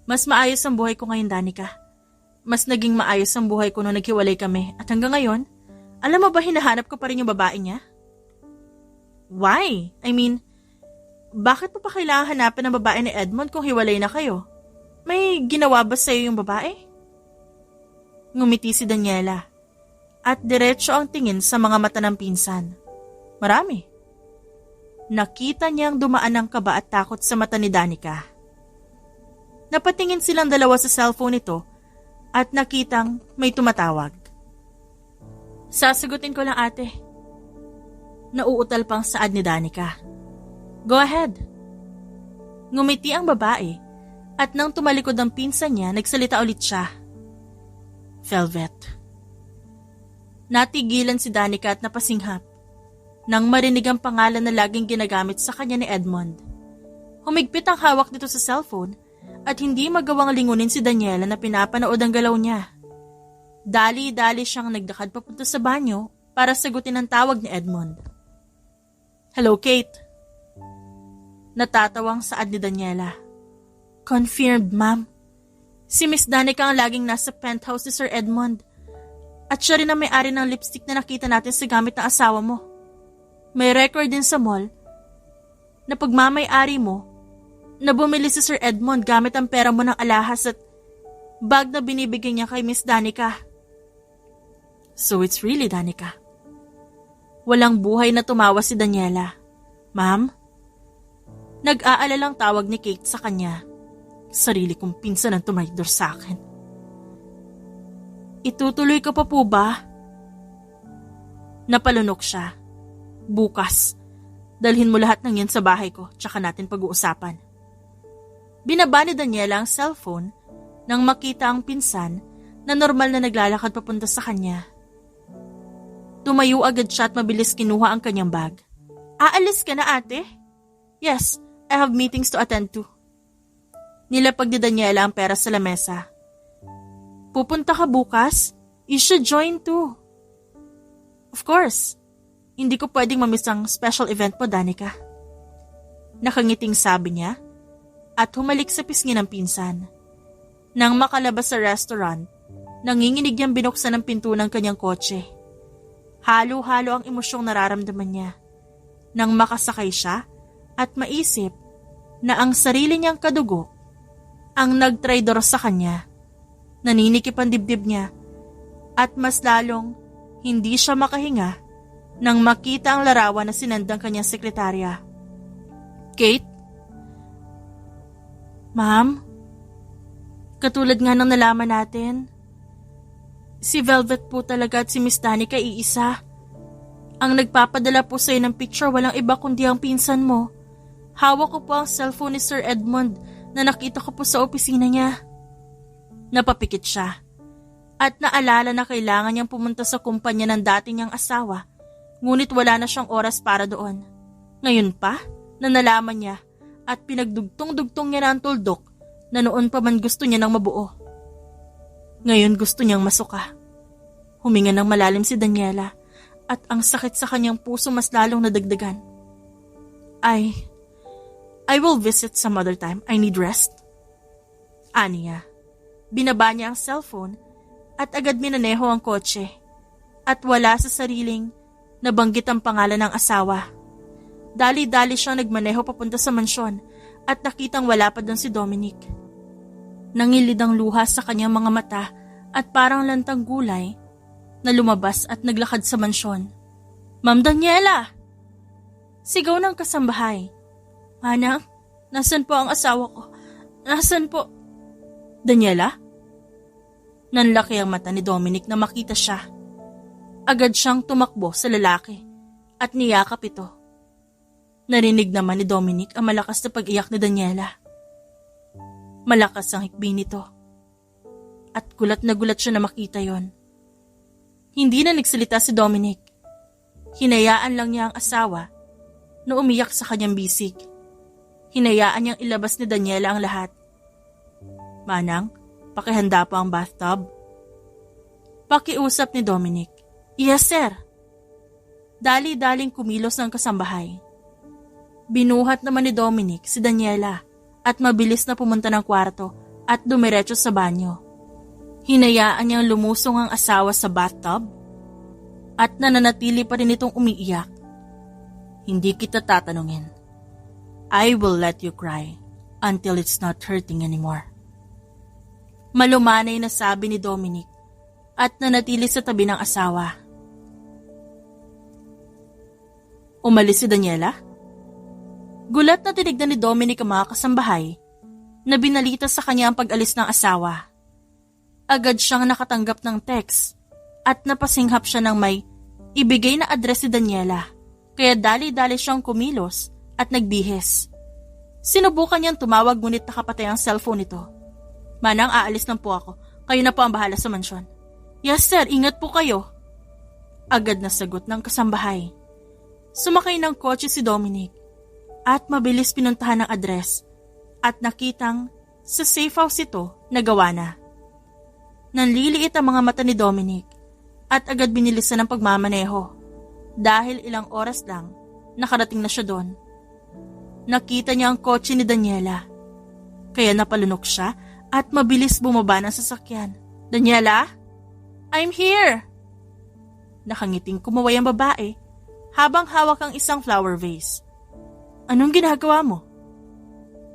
Mas maayos ang buhay ko ngayon, Danica. Mas naging maayos ang buhay ko nung naghiwalay kami at hanggang ngayon, alam mo ba hinahanap ko pa rin yung babae niya? Why? I mean, bakit mo pa kailangan hanapin ang babae ni Edmond kung hiwalay na kayo? May ginawa ba sa'yo yung babae? Ngumiti si Daniela at diretso ang tingin sa mga mata ng pinsan. Marami. Nakita niyang dumaan ang kaba at takot sa mata ni Danica. Napatingin silang dalawa sa cellphone nito at nakitang may tumatawag. Sasagutin ko lang ate. Nauutal pang saad ni Danica. Go ahead. Ngumiti ang babae at nang tumalikod ang pinsan niya, nagsalita ulit siya. Velvet. Natigilan si Danica at napasinghap nang marinig ang pangalan na laging ginagamit sa kanya ni Edmond. Humigpit ang hawak nito sa cellphone at hindi magawang lingunin si Daniela na pinapanood ang galaw niya. Dali-dali siyang nagdakad papunta sa banyo para sagutin ang tawag ni Edmond. Hello, Kate. Natatawang saad ni Daniela. Confirmed, ma'am. Si Miss Danica ang laging nasa penthouse ni Sir Edmond. At siya rin ang may-ari ng lipstick na nakita natin sa gamit ng asawa mo. May record din sa mall na pagmamay-ari mo na bumili si Sir Edmond gamit ang pera mo ng alahas at bag na binibigay niya kay Miss Danica. So it's really Danica. Walang buhay na tumawa si Daniela. Ma'am? Nag-aalalang tawag ni Kate sa kanya. Sarili kong pinsan ang tumaydor sa akin. Itutuloy ka pa po ba? Napalunok siya. Bukas, dalhin mo lahat ng yan sa bahay ko, tsaka natin pag-uusapan. Binaba ni Daniela ang cellphone nang makita ang pinsan na normal na naglalakad papunta sa kanya. Tumayo agad siya at mabilis kinuha ang kanyang bag. Aalis ka na ate? Yes, I have meetings to attend to. Nilapag ni Daniela ang pera sa lamesa. Pupunta ka bukas? You should join too. Of course. Hindi ko pwedeng mamiss ang special event mo, Danica. Nakangiting sabi niya at humalik sa pisngi ng pinsan. Nang makalabas sa restaurant, nanginginig niyang binuksan ang pinto ng kanyang kotse. Halo-halo ang emosyong nararamdaman niya. Nang makasakay siya at maisip na ang sarili niyang kadugo ang nagtraidor sa kanya. Naninikip ang dibdib niya at mas lalong hindi siya makahinga nang makita ang larawan na sinandang kanyang sekretarya. Kate? Ma'am? Katulad nga ng nalaman natin, si Velvet po talaga at si Miss Danica iisa. Ang nagpapadala po sa'yo ng picture walang iba kundi ang pinsan mo. Hawak ko po ang cellphone ni Sir Edmond na nakita ko po sa opisina niya. Napapikit siya at naalala na kailangan niyang pumunta sa kumpanya ng dati niyang asawa. Ngunit wala na siyang oras para doon. Ngayon pa, na nalaman niya at pinagdugtong-dugtong niya na ang tuldok na noon pa man gusto niya ng mabuo. Ngayon gusto niyang masuka. Huminga ng malalim si Daniela at ang sakit sa kanyang puso mas lalong nadagdagan. I will visit some other time. I need rest. Aniya. Binaba niya ang cellphone at agad minaneho ang kotse at wala sa sariling nabanggit ang pangalan ng asawa. Dali-dali siyang nagmaneho papunta sa mansyon at nakitang wala pa doon si Dominic. Nangilid ang luha sa kanyang mga mata at parang lantang gulay na lumabas at naglakad sa mansyon. Ma'am Daniela! Sigaw ng kasambahay. Manang, nasan po ang asawa ko? Nasan po? Daniela? Nanlaki ang mata ni Dominic na makita siya. Agad siyang tumakbo sa lalaki at niyakap ito. Narinig naman ni Dominic ang malakas na pag-iyak ni Daniela. Malakas ang hikbi nito. At gulat na gulat siya na makita yon. Hindi na nagsalita si Dominic. Hinayaan lang niya ang asawa na umiyak sa kanyang bisig. Hinayaan niyang ilabas ni Daniela ang lahat. Manang, pakihanda po ang bathtub. Pakiusap ni Dominic. Yes, sir. Dali-daling kumilos ng kasambahay. Binuhat naman ni Dominic si Daniela at mabilis na pumunta ng kwarto at dumiretso sa banyo. Hinayaan niyang lumusong ang asawa sa bathtub at nananatili pa rin itong umiiyak. Hindi kita tatanungin. I will let you cry until it's not hurting anymore. Malumanay na sabi ni Dominic at nanatili sa tabi ng asawa. Umalis si Daniela? Gulat na tinignan ni Dominic ang mga kasambahay na binalita sa kanya ang pag-alis ng asawa. Agad siyang nakatanggap ng text at napasinghap siya ng may ibigay na address si Daniela, kaya dali-dali siyang kumilos at nagbihis. Sinubukan niyang tumawag ngunit nakapatay ang cellphone nito. Manang, aalis lang po ako. Kayo na po ang bahala sa mansyon. Yes sir, ingat po kayo. Agad na sagot ng kasambahay. Sumakay ng kotse si Dominic at mabilis pinuntahan ang address at nakitang sa safe house ito na gawa na. Nanliliit ang mga mata ni Dominic at agad binilisan ng pagmamaneho dahil ilang oras lang nakarating na siya doon. Nakita niya ang kotse ni Daniela kaya napalunok siya at mabilis bumaba ng sasakyan. Daniela? I'm here! Nakangiting kumaway ang babae habang hawak ang isang flower vase. Anong ginagawa mo?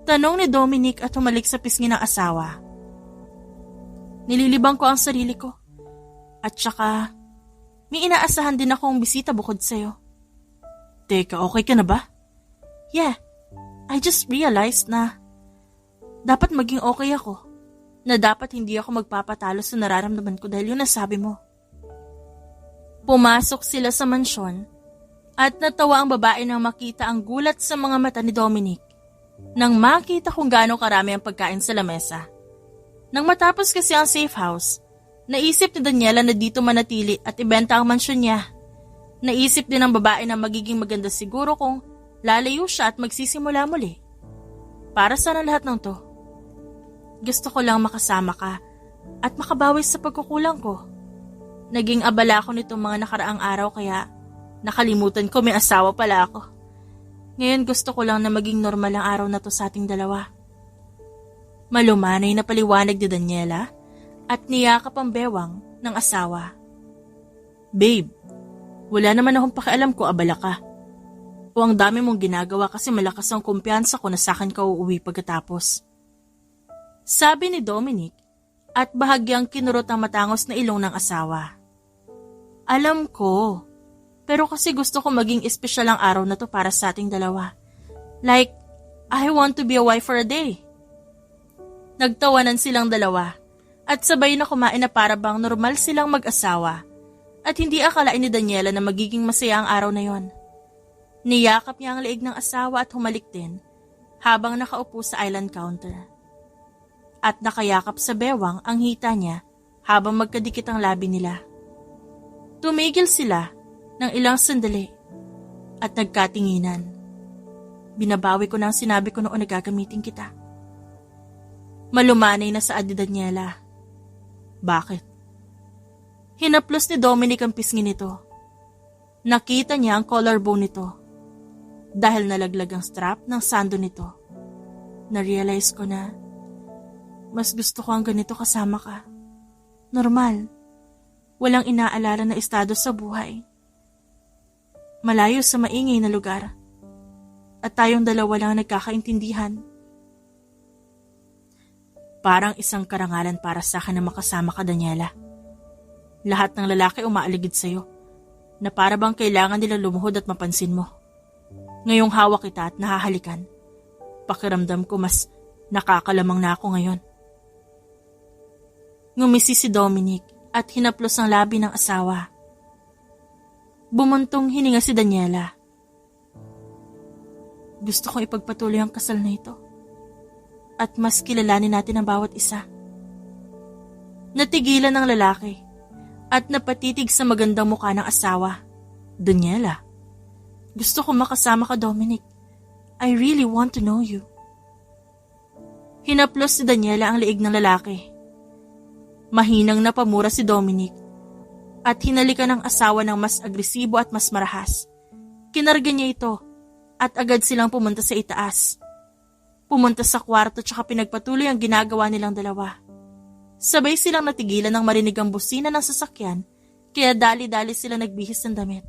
Tanong ni Dominic at humalik sa pisngi ng asawa. Nililibang ko ang sarili ko. At saka, may inaasahan din akong bisita bukod sa'yo. Teka, okay ka na ba? Yeah, I just realized na dapat maging okay ako. Na dapat hindi ako magpapatalo sa nararamdaman ko dahil yun nasabi mo. Pumasok sila sa mansyon at natawa ang babae nang makita ang gulat sa mga mata ni Dominic nang makita kung gaano karami ang pagkain sa lamesa. Nang matapos kasi ang safe house, naisip ni Daniela na dito manatili at ibenta ang mansyon niya. Naisip din ng babae na magiging maganda siguro kung lalayo siya at magsisimula muli. Para saan ang lahat ng to? Gusto ko lang makasama ka at makabawi sa pagkukulang ko. Naging abala ako nitong mga nakaraang araw kaya nakalimutan ko may asawa pala ako. Ngayon gusto ko lang na maging normal ang araw na to sa ating dalawa. Malumanay na paliwanag ni Daniela at niyakap ang bewang ng asawa. Babe, wala naman akong pakialam ko abala ka. O ang dami mong ginagawa kasi malakas ang kumpiyansa ko na sa akin ka uuwi pagkatapos. Sabi ni Dominic at bahagyang kinurot ang matangos na ilong ng asawa. Alam ko, pero kasi gusto ko maging espesyal ang araw na to para sa ating dalawa. Like, I want to be a wife for a day. Nagtawanan silang dalawa at sabay na kumain na para bang normal silang mag-asawa at hindi akalain ni Daniela na magiging masaya ang araw na yon. Niyakap niya ang leeg ng asawa at humalik din habang nakaupo sa island counter. At nakayakap sa bewang ang hita niya habang magkadikit ang labi nila. Tumigil sila ng ilang sandali at nagkatinginan. Binabawi ko na ang sinabi ko noon na gagamitin kita. Malumanay na saad ni Daniela. Bakit? Hinaplos ni Dominic ang pisngi nito. Nakita niya ang collarbone nito. Dahil nalaglag ang strap ng sando nito. Na-realize ko na mas gusto ko ang ganito kasama ka. Normal. Walang inaalala na estado sa buhay. Malayo sa maingay na lugar. At tayong dalawa lang nagkakaintindihan. Parang isang karangalan para sa akin na makasama ka, Daniela. Lahat ng lalaki umaaligid sa'yo, na para bang kailangan nila lumuhod at mapansin mo. Ngayong hawak kita at nahahalikan, pakiramdam ko mas nakakalamang na ako ngayon. Ngumisi si Dominic at hinaplos ang labi ng asawa. Bumuntong hininga si Daniela. Gusto kong ipagpatuloy ang kasal na ito at mas kilalanin natin ang bawat isa. Natigilan ng lalaki at napatitig sa magandang mukha ng asawa. Daniela, gusto ko makasama ka, Dominic. I really want to know you. Hinaplos si Daniela ang leeg ng lalaki. Mahinang napamura si Dominic at hinalikan ng asawa ng mas agresibo at mas marahas. Kinarga niya ito at agad silang pumunta sa itaas. Pumunta sa kwarto tsaka pinagpatuloy ang ginagawa nilang dalawa. Sabay silang natigilan nang marinig ang busina ng sasakyan kaya dali-dali sila nagbihis ng damit.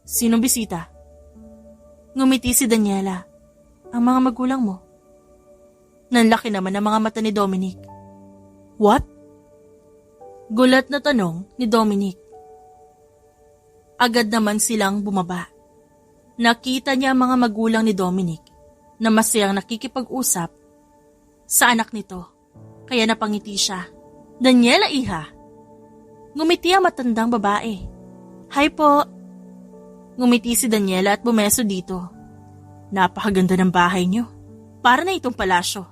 Sinong bisita? Ngumiti si Daniela. Ang mga magulang mo. Nanlaki naman ang mga mata ni Dominic. What? Gulat na tanong ni Dominic. Agad naman silang bumaba. Nakita niya ang mga magulang ni Dominic na masayang nakikipag-usap sa anak nito. Kaya napangiti siya. Daniela, iha. Ngumiti ang matandang babae. Hi po. Ngumiti si Daniela at bumeso dito. Napakaganda ng bahay niyo. Para na itong palasyo.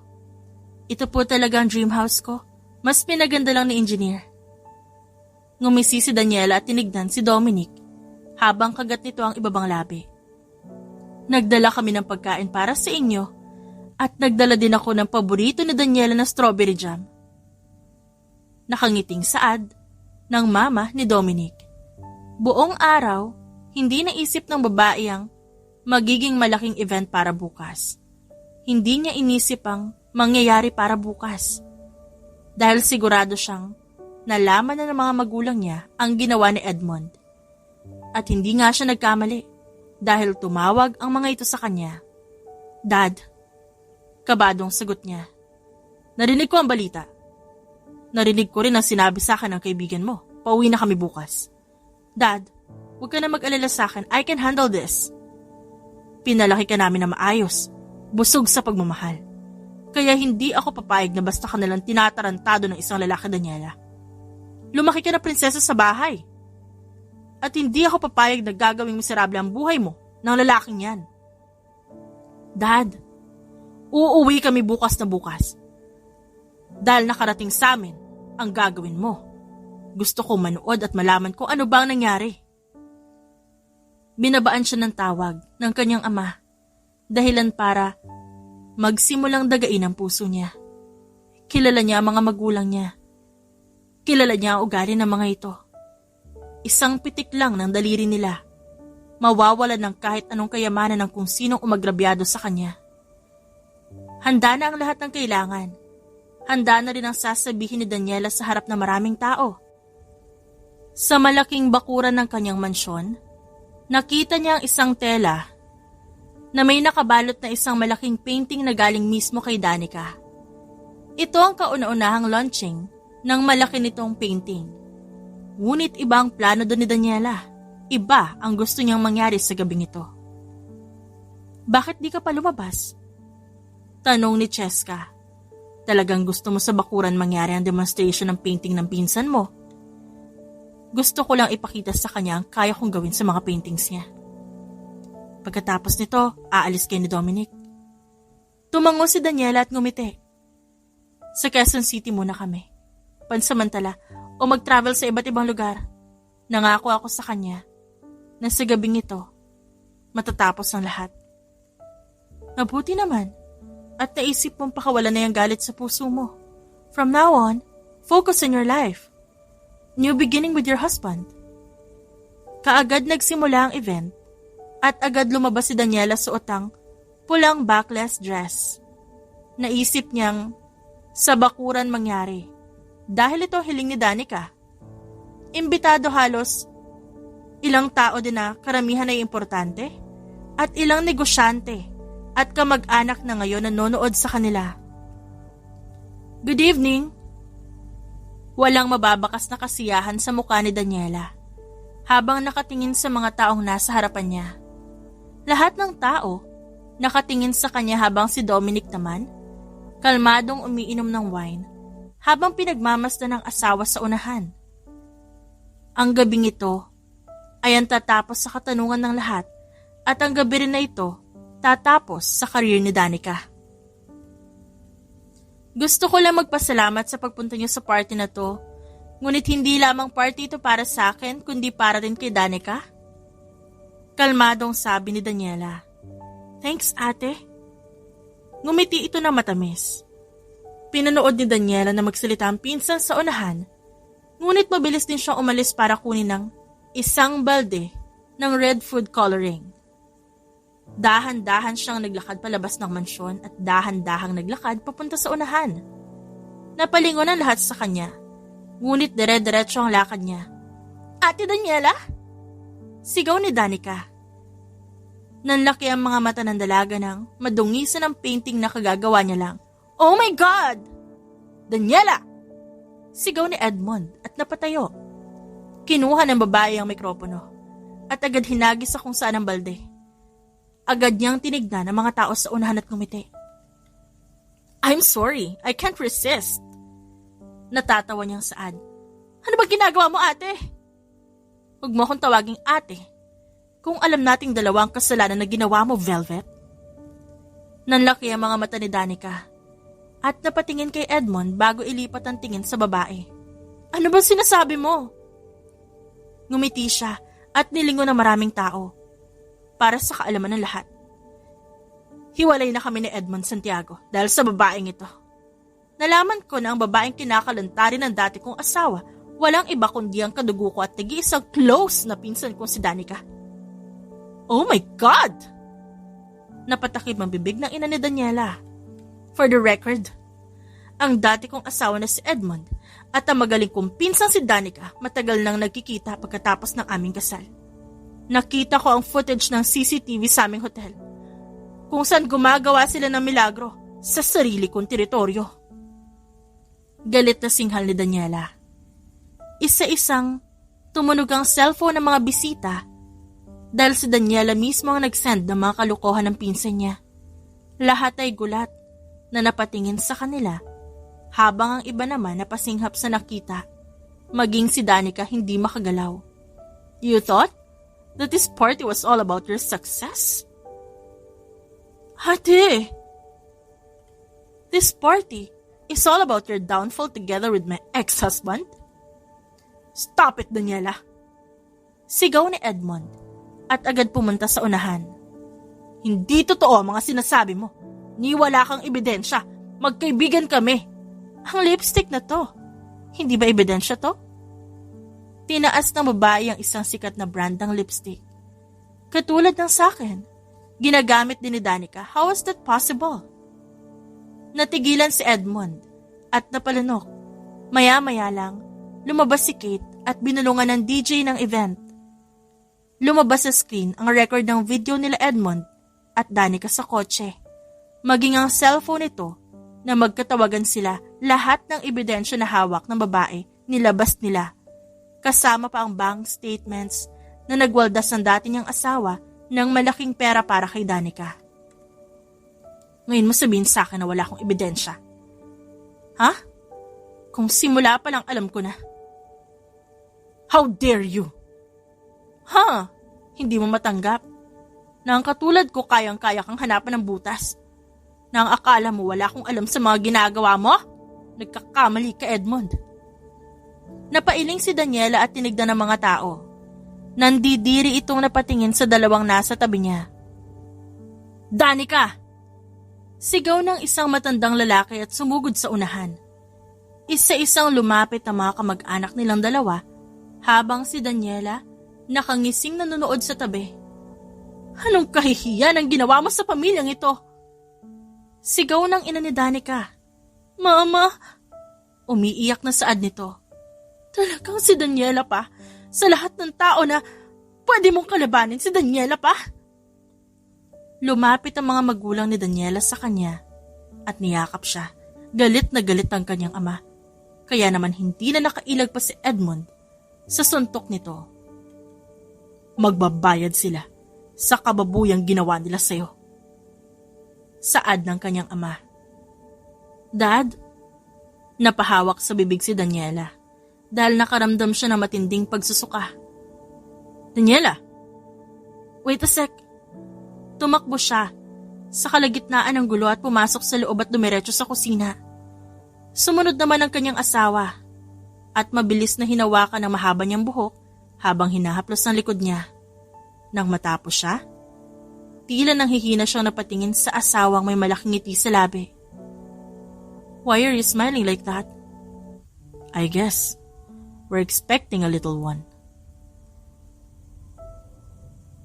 Ito po talaga ang dream house ko. Mas pinaganda lang ni engineer. Ngumisi si Daniela at tinignan si Dominic habang kagat nito ang ibabang labi. Nagdala kami ng pagkain para sa inyo at nagdala din ako ng paborito ni Daniela na strawberry jam. Nakangiting saad ng mama ni Dominic. Buong araw, hindi naisip ng babae ang magiging malaking event para bukas. Hindi niya inisip ang mangyayari para bukas. Dahil sigurado siyang nalaman na ng mga magulang niya ang ginawa ni Edmond. At hindi nga siya nagkamali dahil tumawag ang mga ito sa kanya. Dad, kabadong sagot niya. Narinig ko ang balita. Narinig ko rin ang sinabi sa akin ng kaibigan mo. Pauwi na kami bukas. Dad, huwag ka na mag-alala sa akin. I can handle this. Pinalaki ka namin na maayos. Busog sa pagmamahal. Kaya hindi ako papayag na basta ka nalang tinatarantado ng isang lalaki, Daniela. Lumaki ka na prinsesa sa bahay. At hindi ako papayag na gagawing miserable ang buhay mo ng lalaking yan. Dad, uuwi kami bukas na bukas. Dahil nakarating sa amin ang gagawin mo. Gusto ko manood at malaman kung ano ba ang nangyari. Binabaan siya ng tawag ng kanyang ama, dahilan para magsimulang dagain ang puso niya. Kilala niya ang mga magulang niya. Kilala niya ang ugali ng mga ito. Isang pitik lang ng daliri nila, mawawalan ng kahit anong kayamanan ng kung sinong umagrabyado sa kanya. Handa na ang lahat ng kailangan. Handa na rin ang sasabihin ni Daniela sa harap ng maraming tao. Sa malaking bakuran ng kanyang mansyon, nakita niya ang isang tela na may nakabalot na isang malaking painting na galing mismo kay Danica. Ito ang kauna-unahang launching ng malaki nitong painting. Ngunit iba ang plano doon ni Daniela. Iba ang gusto niyang mangyari sa gabing ito. Bakit di ka pa lumabas? Tanong ni Cheska. Talagang gusto mo sa bakuran mangyari ang demonstration ng painting ng pinsan mo? Gusto ko lang ipakita sa kanya ang kaya kong gawin sa mga paintings niya. Pagkatapos nito, aalis kayo ni Dominic. Tumango si Daniela at ngumiti. Sa Quezon City muna kami. Pansamantala, o mag-travel sa iba't ibang lugar. Nangako ako sa kanya na sa gabing ito, matatapos ang lahat. Mabuti naman at naisip mong pakawalan na yung galit sa puso mo. From now on, focus on your life. New beginning with your husband. Kaagad nagsimula ang event at agad lumabas si Daniela suot ang pulang backless dress. Naisip niyang sa bakuran mangyari dahil ito hiling ni Danica. Imbitado halos ilang tao din na karamihan ay importante at ilang negosyante at kamag-anak na ngayon nanonood sa kanila. Good evening. Walang mababakas na kasiyahan sa mukha ni Daniela habang nakatingin sa mga taong nasa harapan niya. Lahat ng tao nakatingin sa kanya habang si Dominic naman, kalmadong umiinom ng wine habang pinagmamasdan ng asawa sa unahan. Ang gabing ito ay ang tatapos sa katanungan ng lahat at ang gabi rin na ito tatapos sa career ni Danica. Gusto ko lang magpasalamat sa pagpunta niyo sa party na to, ngunit hindi lamang party ito para sa akin kundi para rin kay Danica. Kalmadong sabi ni Daniela. Thanks, ate. Ngumiti ito na matamis. Pinanood ni Daniela na magsalita ang pinsan sa unahan, ngunit mabilis din siyang umalis para kunin ng isang balde ng red food coloring. Dahan-dahan siyang naglakad palabas ng mansyon at dahan-dahang naglakad papunta sa unahan. Napalingon ang lahat sa kanya, ngunit dire-diretso ang lakad niya. Ate Daniela? Sigaw ni Danica. Nanlaki ang mga mata ng dalaga nang madungisan ang painting na kagagawa niya lang. Oh my God! Daniela! Sigaw ni Edmond at napatayo. Kinuha ng babae ang mikropono at agad hinagis sa kung saan ang balde. Agad niyang tinignan ang mga tao sa unahan at ngumiti. I'm sorry, I can't resist. Natatawa niyang saad. Ano ba ginagawa mo, ate? Huwag mo akong tawaging ate kung alam nating dalawa ang kasalanan na ginawa mo, Velvet. Nanlaki ang mga mata ni Danica at napatingin kay Edmond bago ilipat ang tingin sa babae. Ano ba sinasabi mo? Ngumiti siya at nilingon ng maraming tao. Para sa kaalaman ng lahat. Hiwalay na kami ni Edmond Santiago dahil sa babaeng ito. Nalaman ko na ang babaeng kinakalantari ng dati kong asawa walang iba kundi ang kadugo ko at nag-iisang close na pinsan kong si Danica. Oh my God! Napatakip ang bibig ng ina ni Daniela. For the record, ang dati kong asawa na si Edmond at ang magaling kong pinsan si Danica matagal nang nagkikita pagkatapos ng aming kasal. Nakita ko ang footage ng CCTV sa aming hotel kung saan gumagawa sila ng milagro sa sarili kong teritoryo. Galit na singhal ni Daniela. Isa-isang tumunog ang cellphone ng mga bisita dahil si Daniela mismo ang nag-send ng mga kalokohan ng pinsan niya. Lahat ay gulat na napatingin sa kanila habang ang iba naman napasinghap sa nakita. Maging si Danica hindi makagalaw. You thought that this party was all about your success? Ate! This party is all about your downfall together with my ex-husband? Stop it, Daniela! Sigaw ni Edmond at agad pumunta sa unahan. Hindi totoo ang mga sinasabi mo. Ni wala kang ebidensya. Magkaibigan kami. Ang lipstick na to. Hindi ba ebidensya to? Tinaas ng babae ang isang sikat na brand ng lipstick. Katulad ng sakin, ginagamit din ni Danica. How is that possible? Natigilan si Edmond at napalanok. Maya-maya lang, lumabas si Kate at binulungan ng DJ ng event. Lumabas sa screen ang record ng video nila Edmond at Danica sa kotse. Maging ang cellphone nito na magkatawagan sila, lahat ng ebidensya na hawak ng babae nilabas nila. Kasama pa ang bank statements na nagwaldas ng dati niyang asawa ng malaking pera para kay Danica. Ngayon mo sabihin sa akin na wala akong ebidensya. Ha? Kung simula pa lang alam ko na. How dare you? Ha? Hindi mo matanggap na ang katulad ko kayang-kaya kang hanapan ng butas. Na ang akala mo wala akong alam sa mga ginagawa mo? Nagkakamali ka, Edmond. Napailing si Daniela at tinignan ng mga tao. Nandidiri itong napatingin sa dalawang nasa tabi niya. Danica! Sigaw ng isang matandang lalaki at sumugod sa unahan. Isa-isang lumapit ang mga kamag-anak nilang dalawa habang si Daniela nakangising nanonood sa tabi. Anong kahihiyan ang ginawa mo sa pamilyang ito? Sigaw ng ina ni Danica. Mama! Umiiyak na saad nito. Talagang si Daniela pa? Sa lahat ng tao na pwede mong kalabanin si Daniela pa? Lumapit ang mga magulang ni Daniela sa kanya at niyakap siya. Galit na galit ang kanyang ama. Kaya naman hindi na nakailag pa si Edmond sa suntok nito. Magbabayad sila sa kababuyang ginawa nila sa'yo. Saad ng kanyang ama. Dad? Napahawak sa bibig si Daniela dahil nakaramdam siya ng matinding pagsusuka. Daniela! Wait a sec. Tumakbo siya sa kalagitnaan ng gulo at pumasok sa loob at dumiretso sa kusina. Sumunod naman ang kanyang asawa at mabilis na hinawakan ng mahaba niyang buhok habang hinahaplos ng likod niya. Nang matapos siya, tila nang hihina siyang napatingin sa asawang may malaking ngiti sa labi. Why are you smiling like that? I guess we're expecting a little one.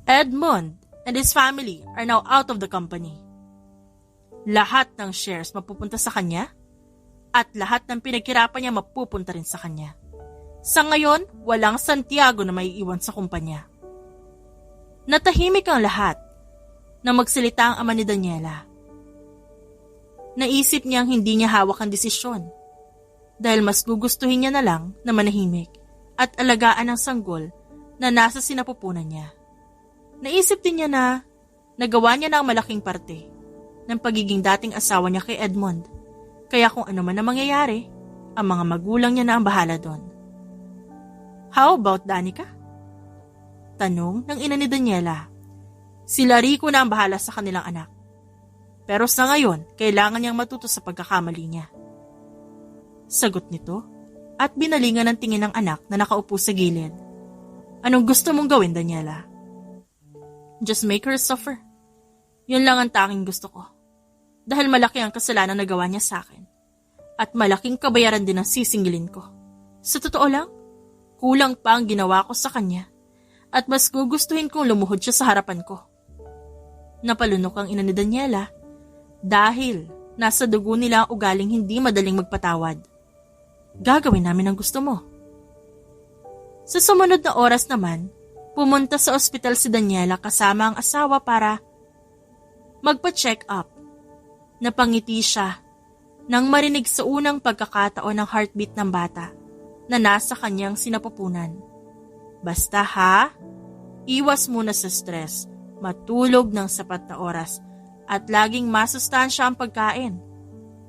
Edmond and his family are now out of the company. Lahat ng shares mapupunta sa kanya at lahat ng pinaghirapan niya mapupunta rin sa kanya. Sa ngayon, walang Santiago na maiiwan sa kumpanya. Natahimik ang lahat na magsalita ang ama ni Daniela. Naisip niyang hindi niya hawak ang desisyon dahil mas gugustuhin niya na lang na manahimik at alagaan ang sanggol na nasa sinapupunan niya. Naisip din niya na nagawa niya na ang malaking parte ng pagiging dating asawa niya kay Edmond, kaya kung ano man ang mangyayari, ang mga magulang niya na ang bahala doon. How about Danica? Tanong ng ina ni Daniela. Sila Rico na ang bahala sa kanilang anak. Pero sa ngayon, kailangan niyang matuto sa pagkakamali niya. Sagot nito at binalingan ng tingin ng anak na nakaupo sa gilid. Anong gusto mong gawin, Daniela? Just make her suffer. Yun lang ang tanging gusto ko. Dahil malaki ang kasalanan na gawa niya sa akin. At malaking kabayaran din ang sisingilin ko. Sa totoo lang, kulang pa ang ginawa ko sa kanya. At mas gugustuhin kong lumuhod siya sa harapan ko. Napalunok ang ina ni Daniela dahil nasa dugo nila ang ugaling hindi madaling magpatawad. Gagawin namin ang gusto mo. Sa sumunod na oras naman, pumunta sa ospital si Daniela kasama ang asawa para magpa-check up. Napangiti siya nang marinig sa unang pagkakataon ng heartbeat ng bata na nasa kanyang sinapupunan. Basta ha, iwas muna sa stress, matulog ng sapat na oras at laging masustansya ang pagkain.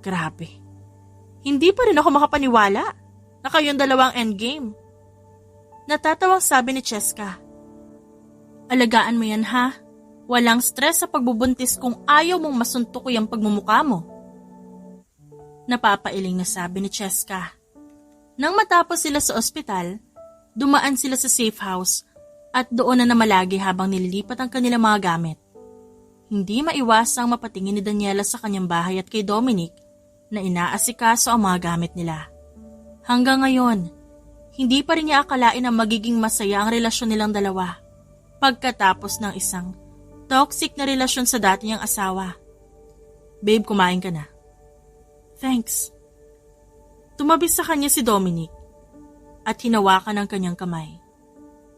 Grabe. Hindi pa rin ako makapaniwala na kayong dalawang endgame. Natatawang sabi ni Cheska. Alagaan mo yan ha. Walang stress sa pagbubuntis kung ayaw mong masuntok yung pagmumukha mo. Napapailing na sabi ni Cheska. Nang matapos sila sa ospital, dumaan sila sa safe house at doon na namalagi habang nililipat ang kanilang mga gamit. Hindi maiwasang mapatingin ni Daniela sa kanyang bahay at kay Dominic na inaasikaso ang mga gamit nila. Hanggang ngayon, hindi pa rin niya akalain na magiging masaya ang relasyon nilang dalawa pagkatapos ng isang toxic na relasyon sa dati niyang asawa. Babe, kumain ka na. Thanks. Tumabi sa kanya si Dominic at hinawakan ang kanyang kamay.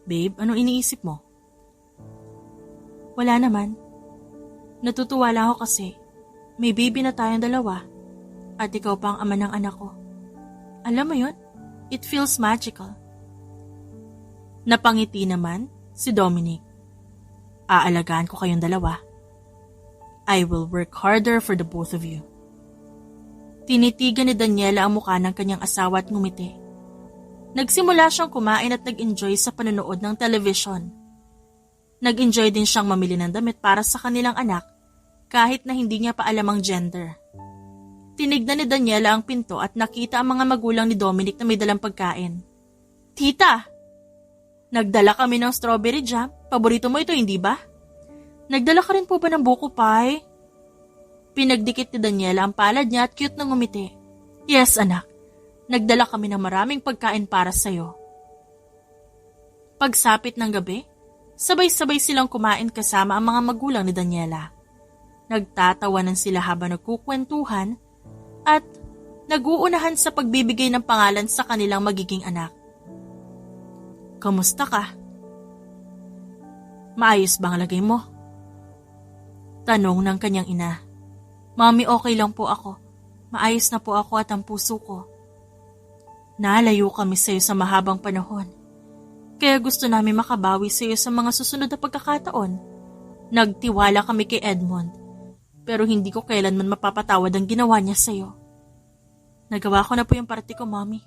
Babe, anong iniisip mo? Wala naman. Natutuwa lang ako kasi may baby na tayong dalawa at ikaw pa ang ama ng anak ko. Alam mo yun? It feels magical. Napangiti naman si Dominic. Aalagaan ko kayong dalawa. I will work harder for the both of you. Tinitigan ni Daniela ang mukha ng kanyang asawa at ngumiti. Nagsimula siyang kumain at nag-enjoy sa panonood ng television. Nag-enjoy din siyang mamili ng damit para sa kanilang anak kahit na hindi niya pa alam ang gender. Tinignan ni Daniela ang pinto at nakita ang mga magulang ni Dominic na may dalang pagkain. Tita! Nagdala kami ng strawberry jam. Paborito mo ito, hindi ba? Nagdala ka rin po ba ng buko pie? Pinagdikit ni Daniela ang palad niya at cute na ngumiti. Yes, anak. Nagdala kami ng maraming pagkain para sa'yo. Pagsapit ng gabi, sabay-sabay silang kumain kasama ang mga magulang ni Daniela. Nagtatawanan sila habang nagkukwentuhan at nag-uunahan sa pagbibigay ng pangalan sa kanilang magiging anak. Kamusta ka? Maayos ba ang lagay mo? Tanong ng kanyang ina. Mami, okay lang po ako. Maayos na po ako at ang puso ko. Nalayo kami sa iyo sa mahabang panahon. Kaya gusto namin makabawi sa iyo sa mga susunod na pagkakataon Nagtiwala kami kay Edmond, pero hindi ko kailanman mapapatawad ang ginawa niya sa'yo. Nagawa ko na po yung parte ko, Mommy.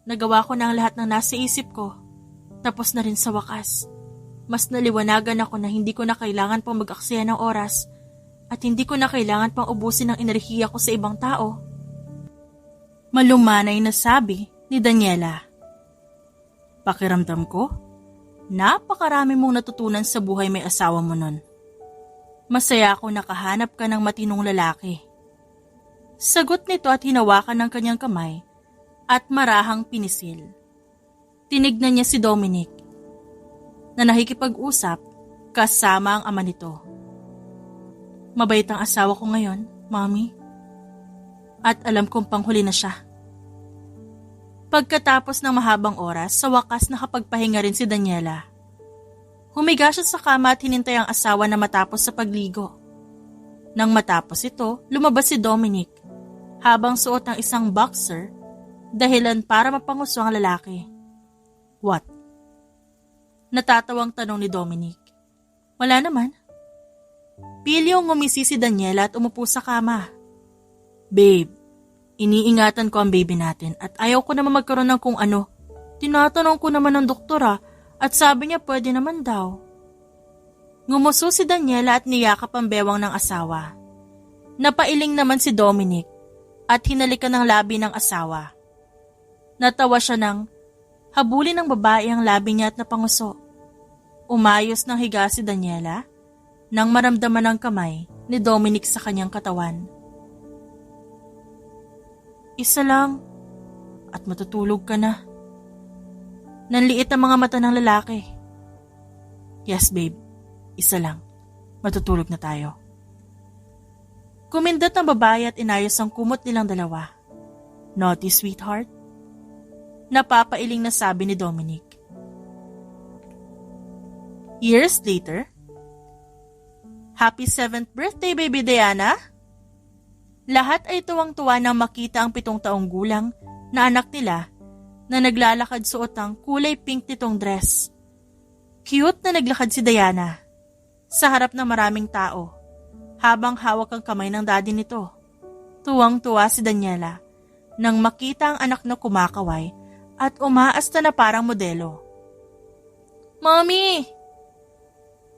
Nagawa ko na ang lahat ng nasa isip ko. Tapos na rin sa wakas. Mas naliwanagan ako na hindi ko na kailangan pang mag-aksaya ng oras at hindi ko na kailangan pang ubusin ang enerhiya ko sa ibang tao. Malumanay na sabi ni Daniela. Pakiramdam ko, napakarami mong natutunan sa buhay may asawa mo nun. Masaya ako nakahanap ka ng matinong lalaki. Sagot nito at hinawakan ng kanyang kamay at marahang pinisil. Tinignan niya si Dominic na nakikipag-usap kasama ang ama nito. Mabait ang asawa ko ngayon, Mommy. At alam kong panghuli na siya. Pagkatapos ng mahabang oras, sa wakas nakapagpahinga rin si Daniela. Humiga siya sa kama at hinintay ang asawa na matapos sa pagligo. Nang matapos ito, lumabas si Dominic habang suot ang isang boxer, dahilan para mapanguso ang lalaki. What? Natatawang tanong ni Dominic. Wala naman. Pilyong ngumisi si Daniela at umupo sa kama. Babe, iniingatan ko ang baby natin at ayaw ko naman magkaroon ng kung ano. Tinatanong ko naman ng doktora at sabi niya pwede naman daw. Ngumuso si Daniela at niyakap ang bewang ng asawa. Napailing naman si Dominic at hinalikan ng labi ng asawa. Natawa siya nang habulin ng babae ang labi niya at napanguso. Umayos ng higa si Daniela nang maramdaman ng kamay ni Dominic sa kanyang katawan. Isa lang at matutulog ka na. Nanliit ang mga mata ng lalaki. Yes, babe. Isa lang. Matutulog na tayo. Kumindot ang babae at inayos ang kumot nilang dalawa. Naughty, sweetheart? Napapailing na sabi ni Dominic. Years later, Happy 7th birthday, baby Diana! Lahat ay tuwang-tuwa nang makita ang 7 taong gulang na anak nila na naglalakad suot ang kulay pink nitong dress. Cute na naglakad si Diana sa harap ng maraming tao habang hawak ang kamay ng daddy nito. Tuwang-tuwa si Daniela nang makita ang anak na kumakaway at umaasta na parang modelo. Mommy!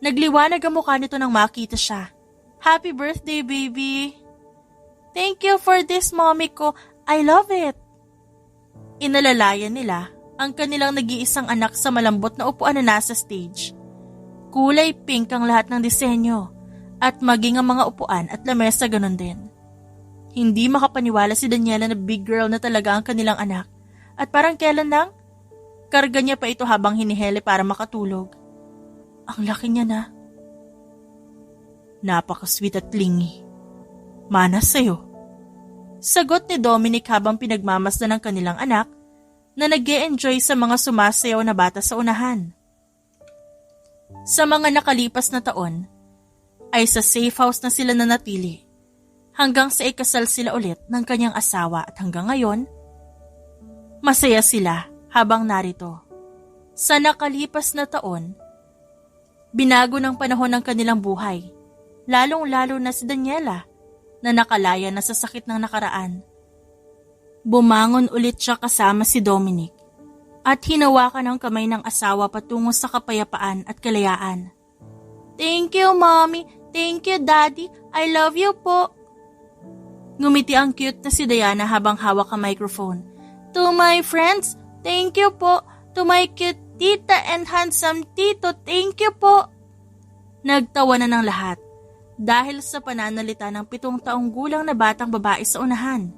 Nagliwanag ang mukha nito nang makita siya. Happy birthday, baby! Thank you for this, mommy ko. I love it. Inalalayan nila ang kanilang nag-iisang anak sa malambot na upuan na nasa stage. Kulay pink ang lahat ng disenyo at maging ang mga upuan at lamesa ganun din. Hindi makapaniwala si Daniela na big girl na talaga ang kanilang anak at parang kailan lang, karga niya pa ito habang hinihele para makatulog. Ang laki niya na. Napaka-sweet at clingy. Manas sa'yo. Sagot ni Dominic habang pinagmamasdan ng kanilang anak na nag-e-enjoy sa mga sumasayaw na bata sa unahan. Sa mga nakalipas na taon, ay sa safe house na sila nanatili hanggang sa ikasal sila ulit ng kanyang asawa at hanggang ngayon, masaya sila habang narito. Sa nakalipas na taon, binago ng panahon ng kanilang buhay, lalong-lalo na si Daniela na nakalaya na sa sakit ng nakaraan. Bumangon ulit siya kasama si Dominic at hinawakan ang kamay ng asawa patungo sa kapayapaan at kalayaan. Thank you, Mommy. Thank you, Daddy. I love you po. Ngumiti ang cute na si Diana habang hawak ang microphone. To my friends, thank you po. To my cute tita and handsome tito, thank you po. Nagtawa na ng lahat dahil sa pananalita ng 7 taong gulang na batang babae sa unahan.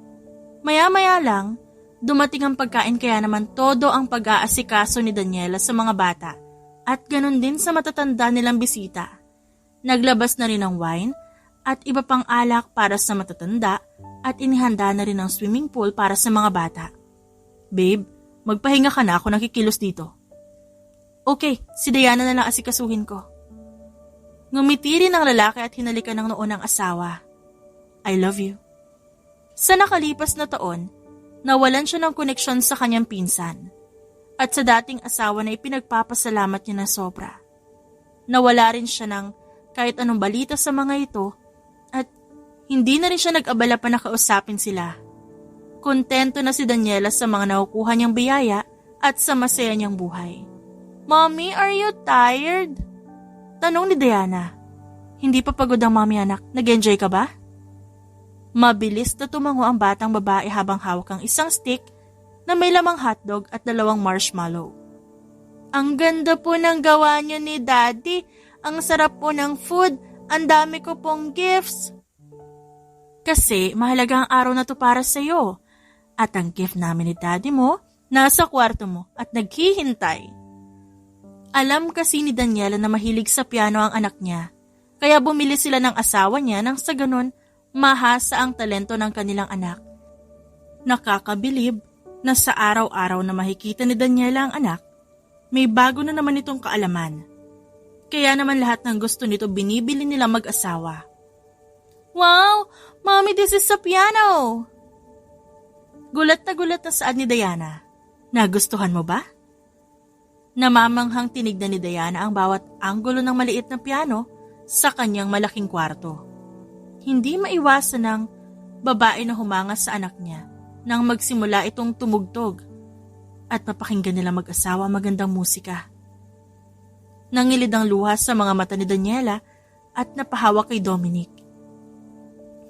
Maya-maya lang, dumating ang pagkain kaya naman todo ang pag-aasikaso ni Daniela sa mga bata at ganun din sa matatanda nilang bisita. Naglabas na rin ng wine at iba pang alak para sa matatanda at inihanda na rin ang swimming pool para sa mga bata. Babe, magpahinga ka na, ako nakikilos dito. Okay, si Diana na lang asikasuhin ko. Ngumiti rin ang lalaki at hinalikan ng noon ang asawa. I love you. Sa nakalipas na taon, nawalan siya ng koneksyon sa kanyang pinsan at sa dating asawa na ipinagpapasalamat niya na sobra. Nawala rin siya ng kahit anong balita sa mga ito at hindi na rin siya nag-abala pa na kausapin sila. Kontento na si Daniela sa mga nakukuha niyang biyaya at sa masaya niyang buhay. "Mommy, are you tired?" Tanong ni Diana. "Hindi pa pagod ang mommy anak, nag-enjoy ka ba?" Mabilis na tumango ang batang babae habang hawak ang isang stick na may lamang hotdog at 2 marshmallow. "Ang ganda po ng gawa niyo ni Daddy. Ang sarap po ng food. Ang dami ko pong gifts." "Kasi mahalaga ang araw na to para sa'yo. At ang gift namin ni Daddy mo, nasa kwarto mo at naghihintay." Alam kasi ni Daniela na mahilig sa piano ang anak niya, kaya bumili sila ng asawa niya nang sa ganon mahasa ang talento ng kanilang anak. Nakakabilib na sa araw-araw na makikita ni Daniela ang anak, may bago na naman itong kaalaman. Kaya naman lahat ng gusto nito binibili nila mag-asawa. "Wow! Mommy, this is a piano!" Gulat na saad ni Diana. "Nagustuhan mo ba?" Namamanghang tinignan ni Diana ang bawat anggulo ng maliit na piano sa kanyang malaking kwarto. Hindi maiwasan ng babae na humanga sa anak niya nang magsimula itong tumugtog at mapakinggan nila mag-asawa magandang musika. Nangilid ang luha sa mga mata ni Daniela at napahawak kay Dominic.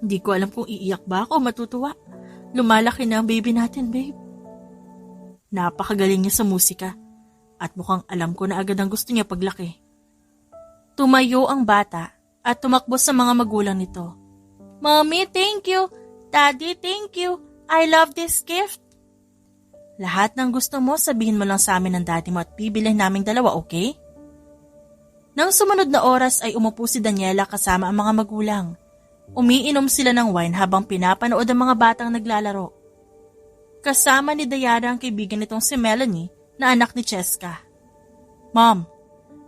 "Hindi ko alam kung iiyak ba ako o matutuwa. Lumalaki na ang baby natin, babe." Napakagaling niya sa musika at mukhang alam ko na agad ang gusto niya paglaki. Tumayo ang bata at tumakbo sa mga magulang nito. "Mommy, thank you. Daddy, thank you. I love this gift." "Lahat ng gusto mo, sabihin mo lang sa amin ng daddy mo at bibilhin naming 2, okay?" Nang sumunod na oras ay umupo si Daniela kasama ang mga magulang. Umiinom sila ng wine habang pinapanood ang mga batang naglalaro. Kasama ni Diana ang kaibigan nitong si Melanie na anak ni Cheska. "Mom,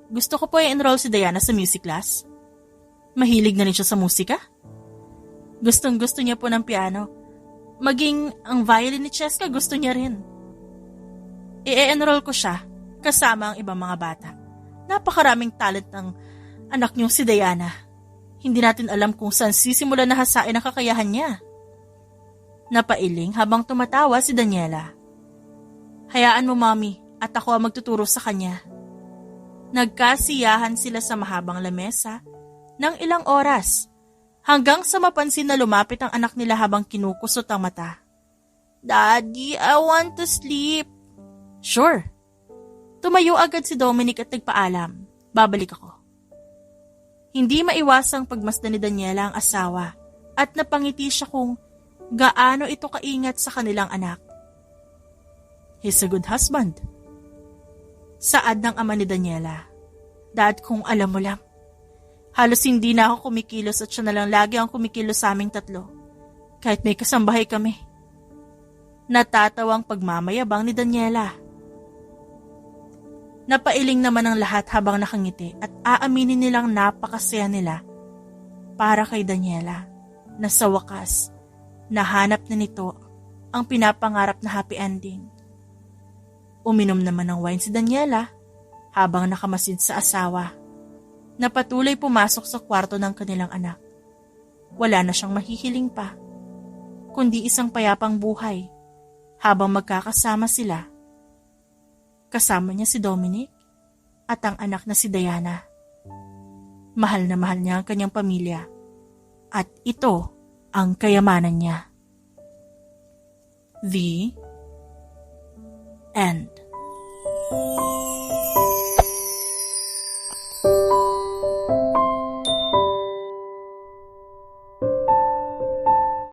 gusto ko po i-enroll si Diana sa music class." Mahilig na rin siya sa musika. Gustong-gusto niya po ng piano. Maging ang violin ni Cheska gusto niya rin. I-enroll ko siya kasama ang ibang mga bata. Napakaraming talent ng anak niyong si Diana. Hindi natin alam kung saan sisimulan na hasain ang kakayahan niya. Napailing habang tumatawa si Daniela. "Hayaan mo, Mommy, at ako ang magtuturo sa kanya." Nagkasiyahan sila sa mahabang lamesa ng ilang oras hanggang sa mapansin na lumapit ang anak nila habang kinukusot ang mata. "Daddy, I want to sleep." "Sure." Tumayo agad si Dominic at nagpaalam. "Babalik ako." Hindi maiwasang pagmasdan ni Daniela ang asawa at napangiti siya kung gaano ito kaingat sa kanilang anak. "He's a good husband." Saad ng ama ni Daniela. "Dad, kung alam mo lang, halos hindi na ako kumikilos at siya na lang lagi ang kumikilos sa aming 3. Kahit may kasambahay kami." Natatawang pagmamayabang ni Daniela. Napailing naman ang lahat habang nakangiti at aaminin nilang napakasaya nila para kay Daniela na sa wakas nahanap na nito ang pinapangarap na happy ending. Uminom naman ng wine si Daniela habang nakamasid sa asawa na patuloy pumasok sa kwarto ng kanilang anak. Wala na siyang mahihiling pa, kundi isang payapang buhay habang magkakasama sila. Kasama niya si Dominic at ang anak na si Diana. Mahal na mahal niya ang kanyang pamilya at ito ang kayamanan niya. The End.